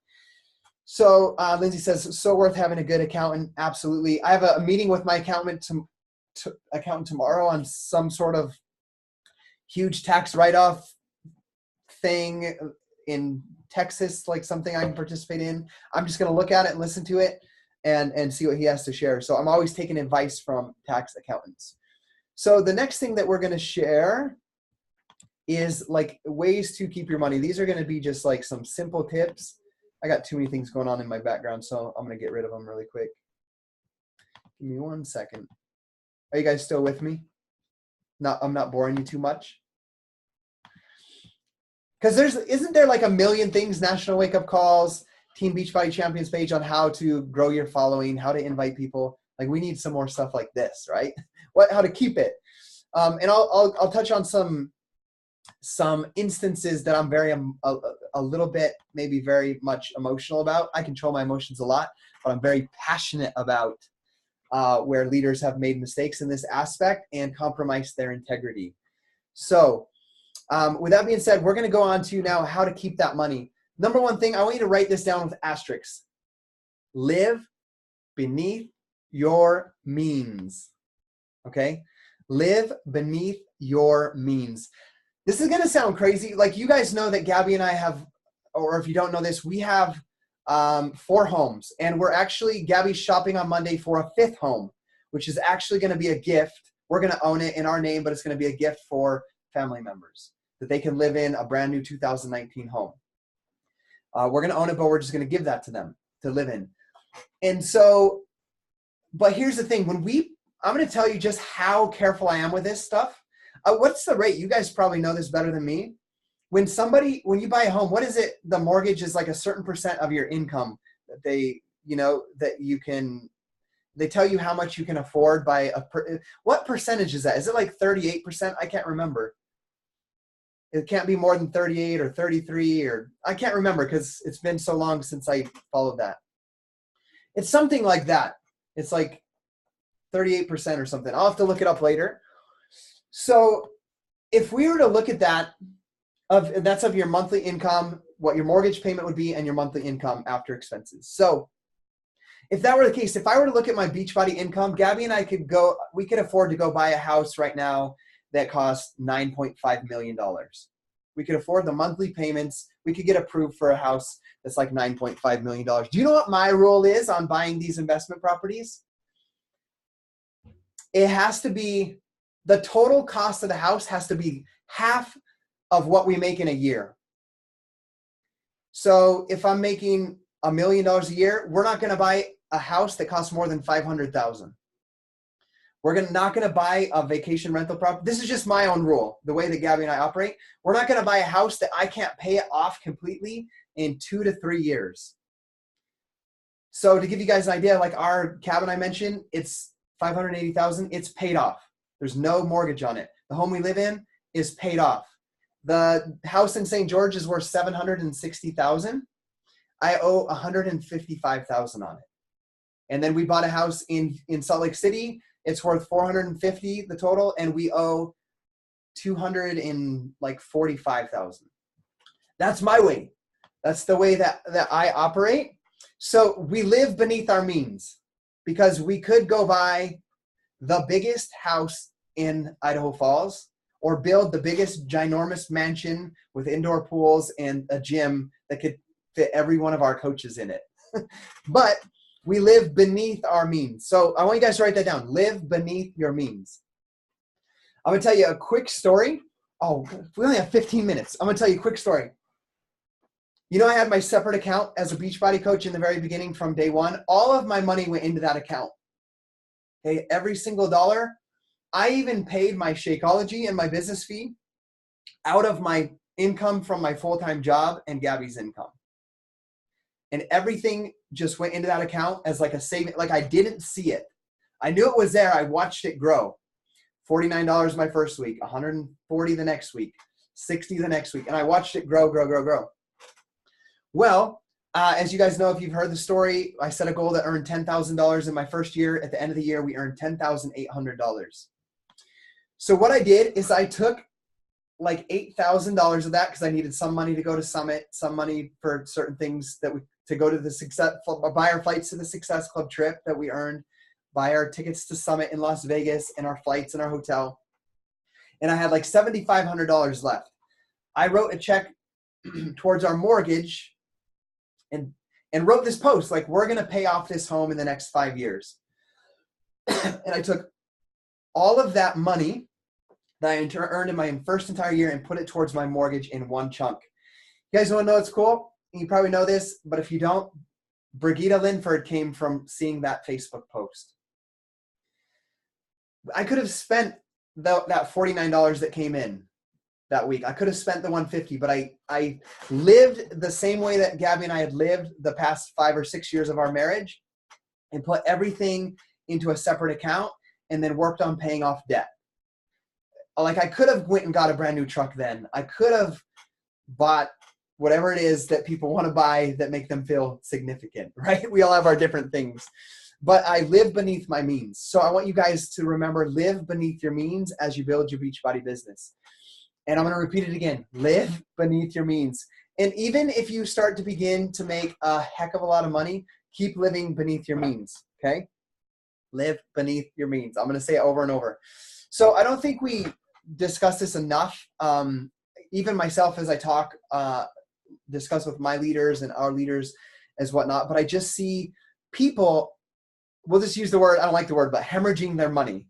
So Lindsay says, so worth having a good accountant. Absolutely. I have a meeting with my accountant tomorrow on some sort of huge tax write-off thing in Texas, like something I can participate in. I'm just going to look at it and listen to it and see what he has to share. So I'm always taking advice from tax accountants. So the next thing that we're going to share is like ways to keep your money. These are going to be just like some simple tips. I got too many things going on in my background, so I'm going to get rid of them really quick. Give me 1 second. Are you guys still with me? I'm not boring you too much? Because isn't there like a million things, National Wake Up Calls, Team Beachbody Champions page on how to grow your following, how to invite people. Like, we need some more stuff like this, right? How to keep it. And I'll touch on some instances that I'm very a little bit, maybe very much emotional about. I control my emotions a lot, but I'm very passionate about where leaders have made mistakes in this aspect and compromised their integrity. So with that being said, we're going to go on to now how to keep that money. Number one thing, I want you to write this down with asterisks. Live beneath your means. Okay? Live beneath your means. This is going to sound crazy. Like, you guys know that Gabby and I have, or if you don't know this, we have 4 homes. And we're actually, Gabby's shopping on Monday for a 5th home, which is actually going to be a gift. We're going to own it in our name, but it's going to be a gift for family members that they can live in a brand new 2019 home. We're going to own it, but we're just going to give that to them to live in. And so, but here's the thing. I'm going to tell you just how careful I am with this stuff. What's the rate? You guys probably know this better than me. When you buy a home, what is it? The mortgage is like a certain percent of your income that they tell you how much you can afford by what percentage is that? Is it like 38%? I can't remember. It can't be more than 38 or 33 or I can't remember because it's been so long since I followed that. It's something like that. It's like 38% or something. I'll have to look it up later. So if we were to look at that, that's of your monthly income, what your mortgage payment would be, and your monthly income after expenses. So if that were the case, if I were to look at my Beachbody income, Gabby and I we could afford to go buy a house right now that costs $9.5 million. We could afford the monthly payments. We could get approved for a house that's like $9.5 million. Do you know what my rule is on buying these investment properties? It has to be, the total cost of the house has to be half of what we make in a year. So if I'm making $1 million a year, we're not going to buy a house that costs more than $500,000. We're not going to buy a vacation rental property. This is just my own rule, the way that Gabby and I operate. We're not going to buy a house that I can't pay it off completely in 2 to 3 years. So to give you guys an idea, like our cabin I mentioned, it's $580,000. It's paid off. There's no mortgage on it. The home we live in is paid off. The house in St. George is worth $760,000. I owe $155,000 on it. And then we bought a house in Salt Lake City. It's worth $450,000 the total, and we owe $245,000. That's my way. That's the way that I operate. So we live beneath our means because we could go buy the biggest house in Idaho Falls or build the biggest ginormous mansion with indoor pools and a gym that could fit every one of our coaches in it. But we live beneath our means. So I want you guys to write that down. Live beneath your means. I'm going to tell you a quick story. Oh, we only have 15 minutes. I'm going to tell you a quick story. You know, I had my separate account as a Beachbody coach in the very beginning from day one. All of my money went into that account. Okay, every single dollar. I even paid my Shakeology and my business fee out of my income from my full-time job and Gabby's income. And everything just went into that account as like a saving. Like I didn't see it. I knew it was there. I watched it grow. $49 my first week, $140 the next week, $60 the next week. And I watched it grow, grow, grow, grow. Well, as you guys know, if you've heard the story, I set a goal to earn $10,000 in my first year. At the end of the year, we earned $10,800. So what I did is I took like $8,000 of that because I needed some money to go to Summit, some money for certain things to go to the Success, buy our flights to the Success Club trip that we earned, buy our tickets to Summit in Las Vegas and our flights and our hotel. And I had like $7,500 left. I wrote a check towards our mortgage and wrote this post, like, we're going to pay off this home in the next 5 years. And I took all of that money that I earned in my first entire year and put it towards my mortgage in one chunk. You guys want to know what's cool? You probably know this, but if you don't, Brigitte Linford came from seeing that Facebook post. I could have spent that $49 that came in that week. I could have spent the $150, but I lived the same way that Gabby and I had lived the past 5 or 6 years of our marriage and put everything into a separate account and then worked on paying off debt. Like I could have went and got a brand new truck then. I could have bought whatever it is that people want to buy that make them feel significant, right? We all have our different things. But I live beneath my means. So I want you guys to remember, live beneath your means as you build your Beachbody business. And I'm going to repeat it again. Live beneath your means. And even if you start to begin to make a heck of a lot of money, keep living beneath your means, okay? Live beneath your means. I'm going to say it over and over. So I don't think we discuss this enough. Even myself, as I talk, discuss with my leaders and our leaders, as whatnot, but I just see people, we'll just use the word, I don't like the word, but hemorrhaging their money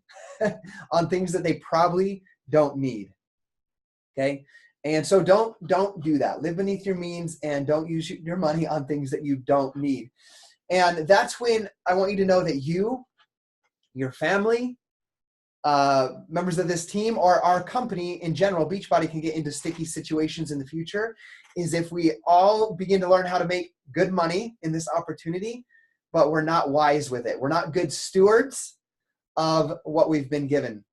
on things that they probably don't need. Okay. And so don't do that. Live beneath your means and don't use your money on things that you don't need. And that's when I want you to know that you, your family, members of this team, or our company in general, Beachbody, can get into sticky situations in the future, is if we all begin to learn how to make good money in this opportunity, but we're not wise with it. We're not good stewards of what we've been given.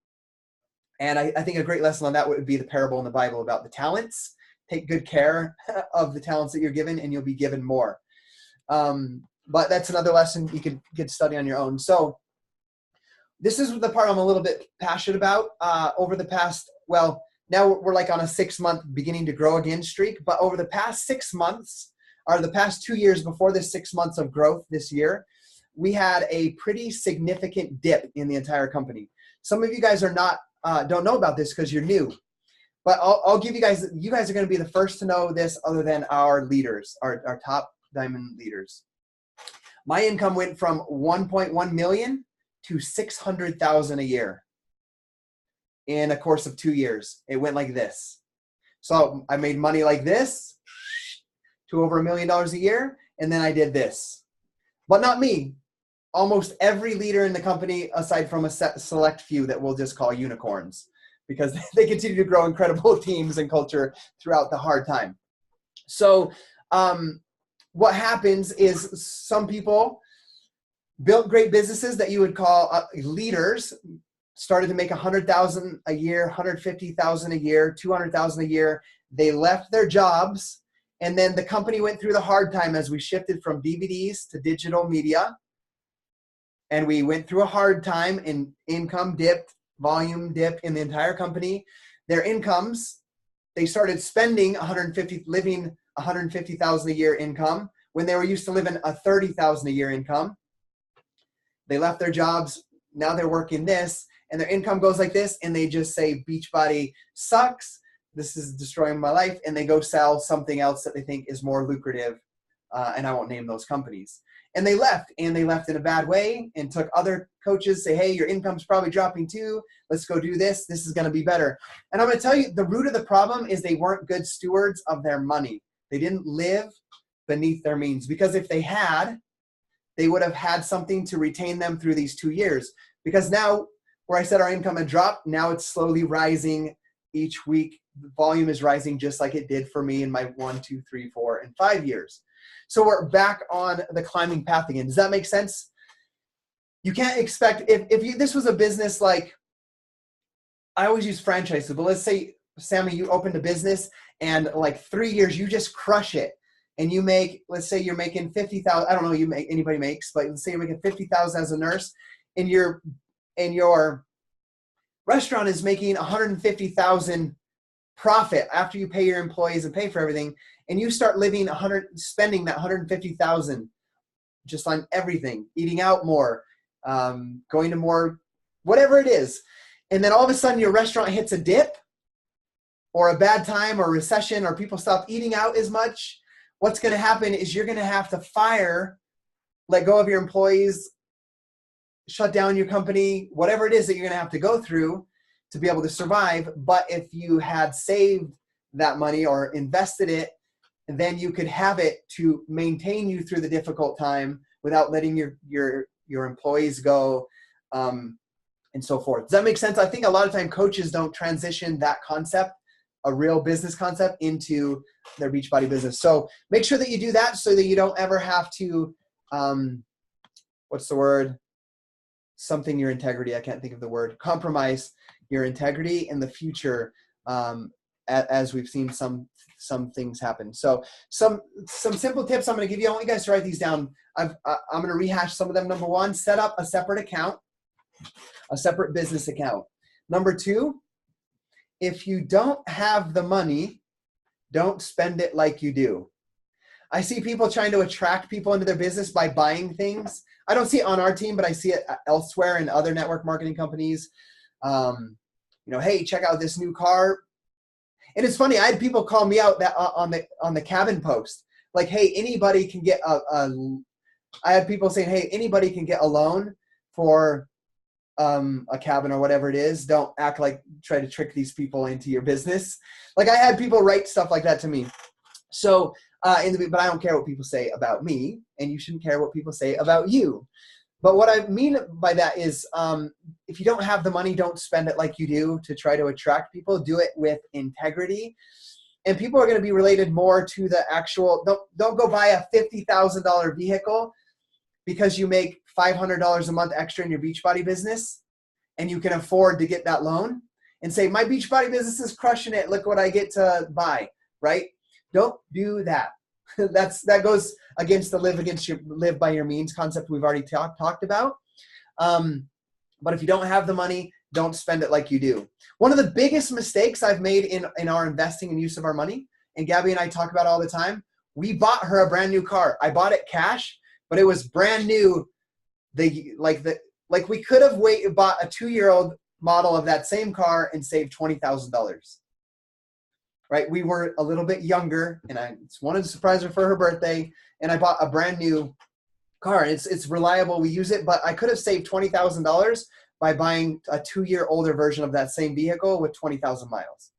And I think a great lesson on that would be the parable in the Bible about the talents. Take good care of the talents that you're given and you'll be given more. But that's another lesson you could study on your own. So this is the part I'm a little bit passionate about. Over the past, well, now we're like on a 6-month beginning to grow again streak, but over the past 6 months, or the past 2 years before this 6 months of growth this year, we had a pretty significant dip in the entire company. Some of you guys are not, don't know about this because you're new, but I'll give you guys are going to be the first to know this other than our leaders, our top diamond leaders. My income went from 1.1 million to 600,000 a year in a course of 2 years. It went like this. So I made money like this to over $1 million a year. And then I did this, but not me. Almost every leader in the company, aside from a select few that we'll just call unicorns, because they continue to grow incredible teams and culture throughout the hard time. So what happens is some people built great businesses that you would call leaders, started to make 100,000 a year, 150,000 a year, 200,000 a year. They left their jobs, and then the company went through the hard time as we shifted from DVDs to digital media. And we went through a hard time, and income dipped, volume dipped in the entire company. Their incomes, they started spending living 150,000 a year income when they were used to living a 30,000 a year income. They left their jobs. Now they're working this, and their income goes like this, and they just say, Beachbody sucks. This is destroying my life. And they go sell something else that they think is more lucrative. And I won't name those companies. And they left in a bad way, and took other coaches, say, hey, your income's probably dropping too. Let's go do this. This is going to be better. And I'm going to tell you, the root of the problem is they weren't good stewards of their money. They didn't live beneath their means, because if they had, they would have had something to retain them through these 2 years. Because now, where I said our income had dropped, now it's slowly rising each week. The volume is rising just like it did for me in my 1, 2, 3, 4, and 5 years. So we're back on the climbing path again. Does that make sense? You can't expect, if this was a business like, I always use franchises, but let's say, Sammy, you opened a business and like 3 years, you just crush it. And you make, let's say you're making 50,000, I don't know anybody makes, but let's say you're making 50,000 as a nurse, and your restaurant is making 150,000 profit after you pay your employees and pay for everything, and you start spending that 150,000 just on everything, eating out more, going to more, whatever it is. And then all of a sudden your restaurant hits a dip or a bad time or recession, or people stop eating out as much. What's going to happen is you're going to have to let go of your employees, shut down your company, whatever it is that you're going to have to go through to be able to survive. But if you had saved that money or invested it, then you could have it to maintain you through the difficult time without letting your employees go, and so forth. Does that make sense? I think a lot of time coaches don't transition that concept, a real business concept, into their Beachbody business. So make sure that you do that so that you don't ever have to, what's the word? Something your integrity. I can't think of the word. Compromise your integrity in the future, as we've seen some things happen. So some simple tips I'm going to give you. I want you guys to write these down. I'm going to rehash some of them. Number 1, set up a separate account, a separate business account. Number 2, if you don't have the money, don't spend it like you do. I see people trying to attract people into their business by buying things. I don't see it on our team, but I see it elsewhere in other network marketing companies. Hey, check out this new car. And it's funny, I had people call me out that on the cabin post. like, hey, anybody can get I had people saying, hey, anybody can get a loan for a cabin or whatever it is. Don't act like, try to trick these people into your business. Like, I had people write stuff like that to me. So, but I don't care what people say about me, and you shouldn't care what people say about you. But what I mean by that is, if you don't have the money, don't spend it like you do to try to attract people. Do it with integrity. And people are going to be related more to the actual, don't go buy a $50,000 vehicle because you make $500 a month extra in your Beachbody business and you can afford to get that loan and say, my Beachbody business is crushing it. Look what I get to buy, right? Don't do that. That goes against the live by your means concept we've already talked about. But if you don't have the money, don't spend it like you do. One of the biggest mistakes I've made in our investing and use of our money, and Gabby and I talk about all the time, we bought her a brand new car. I bought it cash, but it was brand new. We could have bought a 2-year-old model of that same car and saved $20,000. Right? We were a little bit younger, and I wanted to surprise her for her birthday, and I bought a brand new car. It's reliable. We use it, but I could have saved $20,000 by buying a 2-year older version of that same vehicle with 20,000 miles.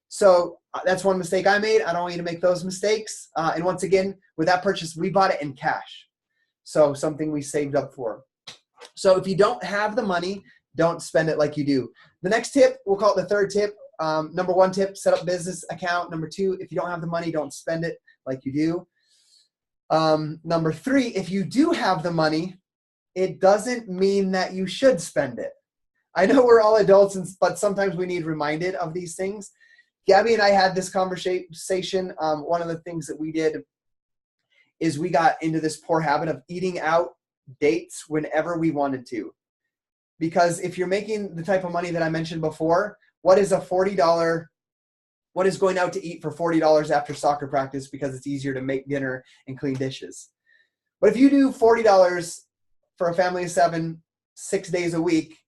So that's one mistake I made. I don't want you to make those mistakes. And once again, with that purchase, we bought it in cash. So something we saved up for. So if you don't have the money, don't spend it like you do. The next tip, we'll call it the third tip. Number 1 tip, set up business account. Number 2, if you don't have the money, don't spend it like you do. Number 3, if you do have the money, it doesn't mean that you should spend it. I know we're all adults, but sometimes we need reminded of these things. Gabby and I had this conversation. One of the things that we did is we got into this poor habit of eating out dates whenever we wanted to. Because if you're making the type of money that I mentioned before, what is going out to eat for $40 after soccer practice because it's easier to make dinner and clean dishes? But if you do $40 for a family of 7, 6 days a week,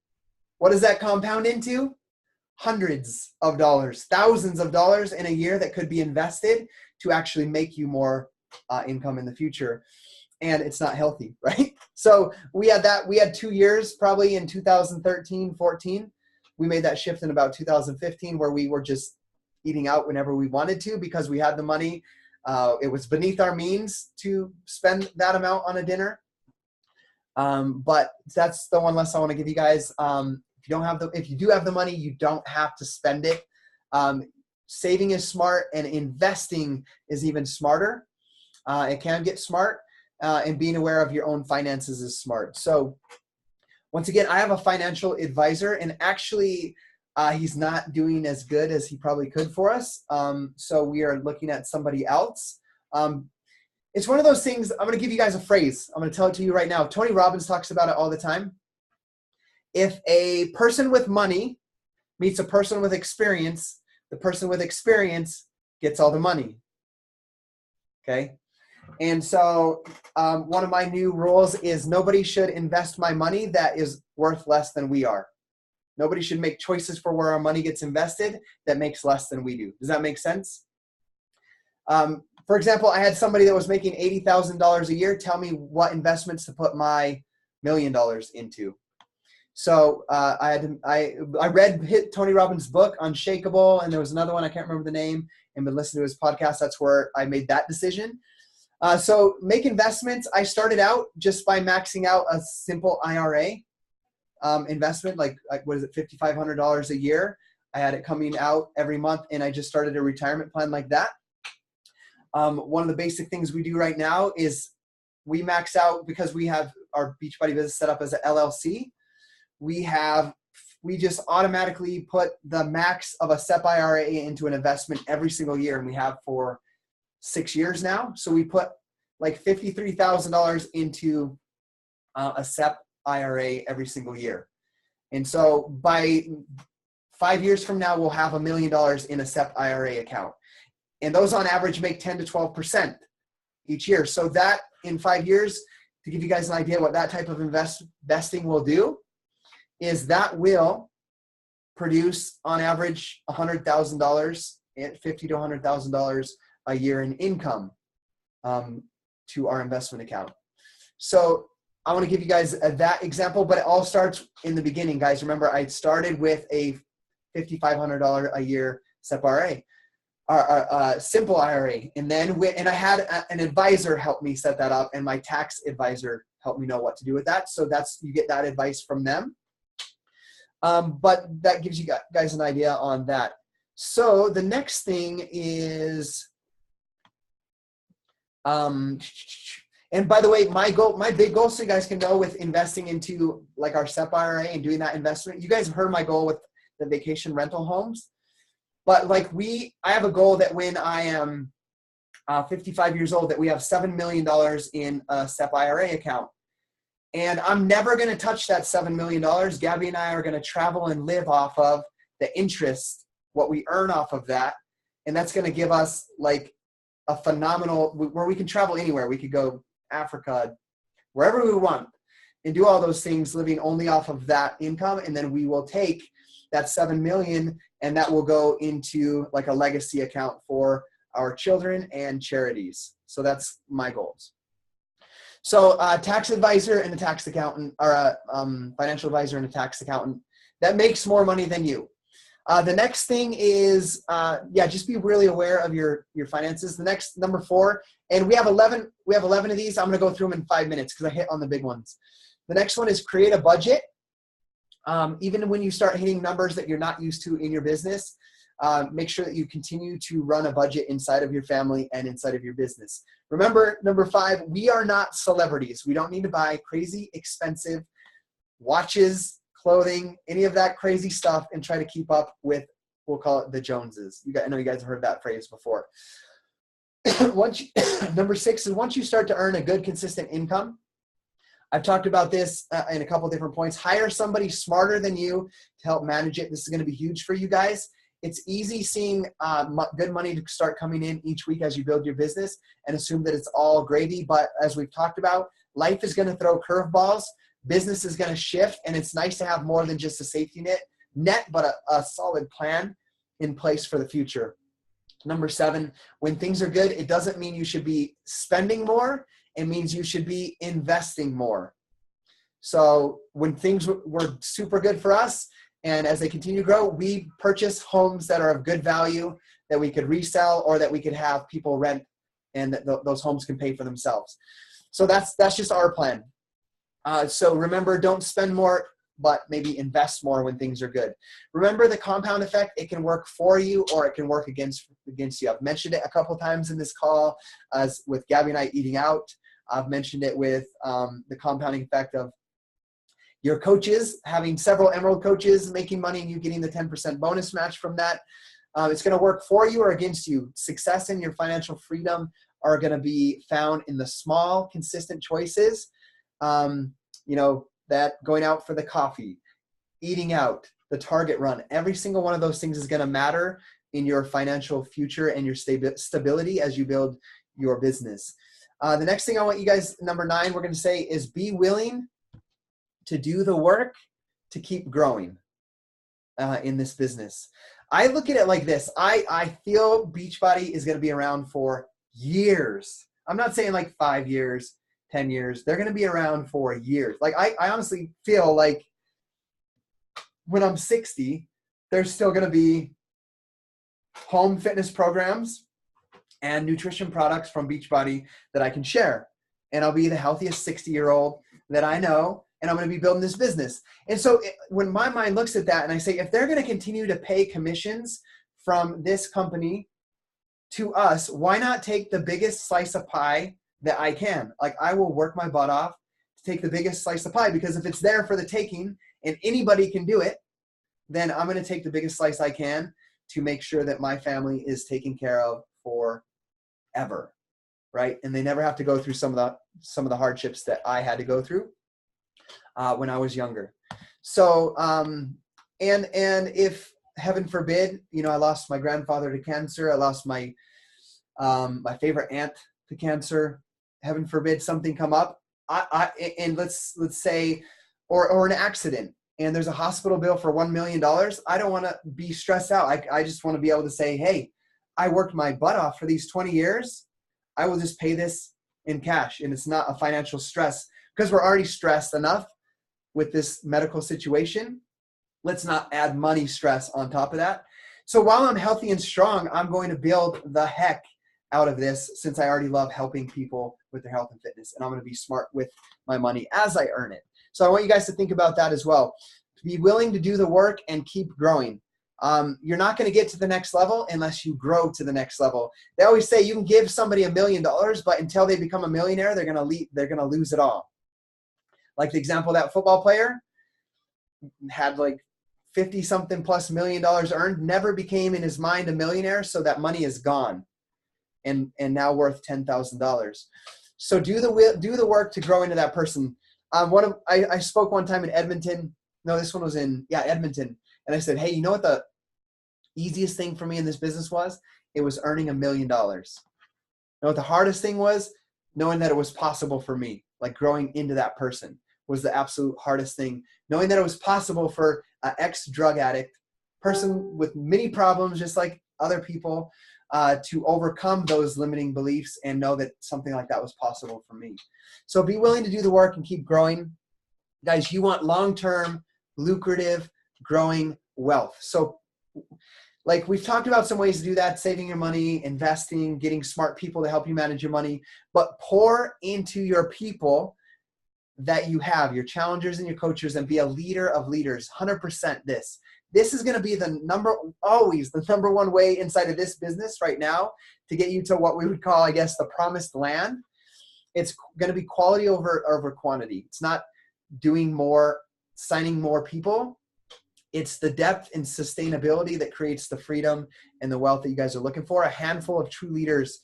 what does that compound into? Hundreds of dollars, thousands of dollars in a year that could be invested to actually make you more income in the future. And it's not healthy, right? So we had 2 years, probably in 2013, 14. We made that shift in about 2015 where we were just eating out whenever we wanted to because we had the money. It was beneath our means to spend that amount on a dinner. But that's the one lesson I want to give you guys. If you do have the money, you don't have to spend it. Saving is smart, and investing is even smarter. It can get smart, and being aware of your own finances is smart. So once again, I have a financial advisor, and actually he's not doing as good as he probably could for us. So we are looking at somebody else. It's one of those things. I'm going to give you guys a phrase. I'm going to tell it to you right now. Tony Robbins talks about it all the time. If a person with money meets a person with experience, the person with experience gets all the money. Okay? And so one of my new rules is nobody should invest my money that is worth less than we are. Nobody should make choices for where our money gets invested that makes less than we do. Does that make sense? For example, I had somebody that was making $80,000 a year tell me what investments to put my $1 million into. So I read Tony Robbins' book, Unshakable, and there was another one, I can't remember the name, and been listening to his podcast. That's where I made that decision. So make investments. I started out just by maxing out a simple IRA investment, like what is it, $5,500 a year. I had it coming out every month, and I just started a retirement plan like that. One of the basic things we do right now is we max out, because we have our Beachbody business set up as an LLC. We just automatically put the max of a SEP IRA into an investment every single year, and we have for 6 years now. So we put like $53,000 into a SEP IRA every single year. And so by 5 years from now, we'll have $1 million in a SEP IRA account. And those on average make 10 to 12% each year. So that in 5 years, to give you guys an idea what that type of investing will do, is that will produce on average $100,000, $50,000 to $100,000 a year in income. to our investment account. So I want to give you guys that example, but it all starts in the beginning, guys. Remember, I started with a $5,500 a year SEP IRA, simple IRA. And then I had an advisor help me set that up, and my tax advisor helped me know what to do with that. So you get that advice from them. But that gives you guys an idea on that. So the next thing is, and by the way, my big goal, so you guys can know, with investing into like our SEP IRA and doing that investment, you guys have heard my goal with the vacation rental homes. But like I have a goal that when I am 55 years old, that we have $7 million in a SEP IRA account. And I'm never going to touch that $7 million. Gabby and I are going to travel and live off of the interest, what we earn off of that. And that's going to give us like a phenomenal, where we can travel anywhere. We could go Africa, wherever we want, and do all those things living only off of that income. And then we will take that 7 million and that will go into like a legacy account for our children and charities. So that's my goals. So tax advisor and a tax accountant, or a financial advisor and a tax accountant, that makes more money than you. The next thing is, just be really aware of your finances. The next, number 4, and we have 11 of these. I'm going to go through them in 5 minutes because I hit on the big ones. The next one is create a budget. Even when you start hitting numbers that you're not used to in your business, make sure that you continue to run a budget inside of your family and inside of your business. Remember, number 5, we are not celebrities. We don't need to buy crazy expensive watches, clothing, any of that crazy stuff, and try to keep up with, we'll call it the Joneses. I know you guys have heard that phrase before. Number 6 is once you start to earn a good, consistent income, I've talked about this in a couple different points. Hire somebody smarter than you to help manage it. This is going to be huge for you guys. It's easy seeing good money to start coming in each week as you build your business and assume that it's all gravy. But as we've talked about, life is going to throw curveballs. Business is going to shift, and it's nice to have more than just a safety net, but a solid plan in place for the future. Number 7, when things are good, it doesn't mean you should be spending more. It means you should be investing more. So when things were super good for us, and as they continue to grow, we purchase homes that are of good value that we could resell or that we could have people rent, and those homes can pay for themselves. So that's just our plan. So remember, don't spend more, but maybe invest more when things are good. Remember the compound effect. It can work for you or it can work against you. I've mentioned it a couple times in this call, as with Gabby and I eating out. I've mentioned it with the compounding effect of your coaches, having several Emerald coaches making money and you getting the 10% bonus match from that. It's going to work for you or against you. Success and your financial freedom are going to be found in the small, consistent choices. That going out for the coffee, eating out, the Target run, every single one of those things is going to matter in your financial future and your stability as you build your business. The next thing I want you guys, number 9, we're going to say is be willing to do the work to keep growing in this business. I look at it like this. I feel Beachbody is going to be around for years. I'm not saying like 5 years, 10 years. They're going to be around for years. Like I honestly feel like when I'm 60, there's still going to be home fitness programs and nutrition products from Beachbody that I can share. And I'll be the healthiest 60-year-old that I know, and I'm going to be building this business. And so when my mind looks at that and I say, if they're going to continue to pay commissions from this company to us, why not take the biggest slice of pie that I can? Like, I will work my butt off to take the biggest slice of pie, because if it's there for the taking and anybody can do it, then I'm going to take the biggest slice I can to make sure that my family is taken care of forever, right? And they never have to go through some of the hardships that I had to go through when I was younger. So, and if heaven forbid, I lost my grandfather to cancer, I lost my my favorite aunt to cancer, heaven forbid something come up, and let's say, or an accident, and there's a hospital bill for $1 million, I don't want to be stressed out. I just want to be able to say, hey, I worked my butt off for these 20 years. I will just pay this in cash, and it's not a financial stress because we're already stressed enough with this medical situation. Let's not add money stress on top of that. So while I'm healthy and strong, I'm going to build the heck out of this, since I already love helping people with their health and fitness, and I'm going to be smart with my money as I earn it. So I want you guys to think about that as well. Be willing to do the work and keep growing. You're not going to get to the next level unless you grow to the next level. They always say you can give somebody $1 million, but until they become a millionaire, they're going to lose it all. Like the example, that football player had like 50 something plus $1 million earned, never became in his mind a millionaire. So that money is gone and now worth $10,000. So do the work to grow into that person. I spoke one time in Edmonton. No, this one was in Edmonton. And I said, hey, you know what the easiest thing for me in this business was? It was earning $1 million. You know what the hardest thing was? Knowing that it was possible for me, like growing into that person was the absolute hardest thing. Knowing that it was possible for an ex-drug addict, person with many problems, just like other people, to overcome those limiting beliefs and know that something like that was possible for me. So be willing to do the work and keep growing. Guys, you want long-term, lucrative, growing wealth. So like we've talked about some ways to do that: saving your money, investing, getting smart people to help you manage your money, but pour into your people that you have, your challengers and your coaches, and be a leader of leaders. 100% this is going to be always the number one way inside of this business right now to get you to what we would call, I guess, the promised land. It's going to be quality over quantity. It's not doing more, signing more people. It's the depth and sustainability that creates the freedom and the wealth that you guys are looking for. A handful of true leaders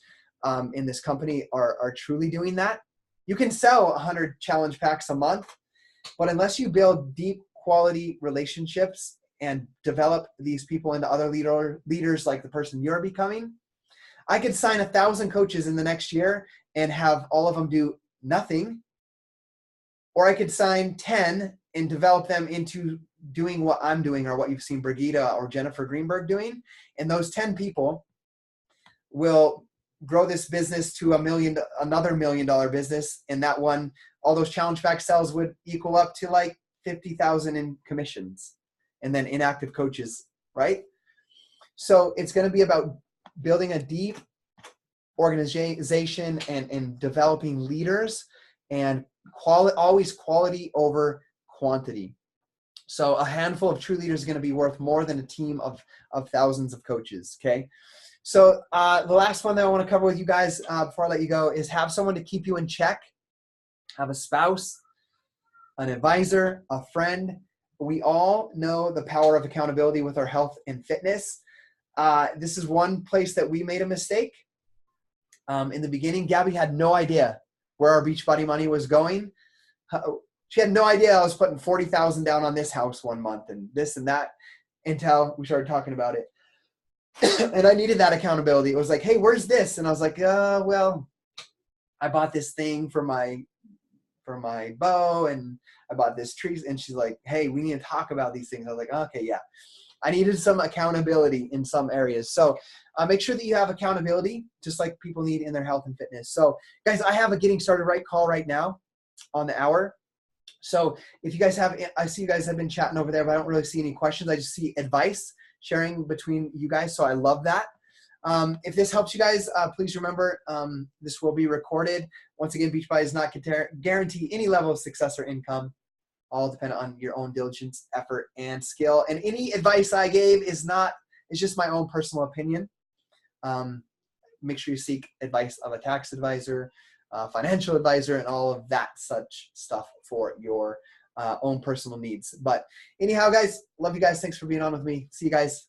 in this company are truly doing that. You can sell 100 challenge packs a month, but unless you build deep quality relationships and develop these people into other leaders like the person you're becoming, I could sign 1,000 coaches in the next year and have all of them do nothing. Or I could sign 10 and develop them into doing what I'm doing, or what you've seen Brigitte or Jennifer Greenberg doing. And those 10 people will grow this business to another $1 million business. And that one, all those challenge pack sales would equal up to like 50,000 in commissions, and then inactive coaches, right? So it's going to be about building a deep organization and developing leaders, and always quality over quantity. So a handful of true leaders is going to be worth more than a team of thousands of coaches, okay? So the last one that I want to cover with you guys before I let you go is have someone to keep you in check. Have a spouse, an advisor, a friend. We all know the power of accountability with our health and fitness. This is one place that we made a mistake. In the beginning, Gabby had no idea where our Beachbody money was going. She had no idea I was putting $40,000 down on this house one month and this and that until we started talking about it. And I needed that accountability. It was like, hey, where's this? And I was like, well, I bought this thing for my bow, and I bought this tree. And she's like, hey, we need to talk about these things. I was like, okay, yeah. I needed some accountability in some areas. So make sure that you have accountability, just like people need in their health and fitness. So guys, I have a getting started right call right now on the hour. So if you guys I see you guys have been chatting over there, but I don't really see any questions. I just see advice sharing between you guys. So I love that. If this helps you guys, please remember this will be recorded. Once again, Beachbody does not guarantee any level of success or income. All depend on your own diligence, effort, and skill. And any advice I gave is just my own personal opinion. Make sure you seek advice of a tax advisor, financial advisor, and all of that such stuff for your own personal needs. But anyhow, guys, love you guys. Thanks for being on with me. See you guys.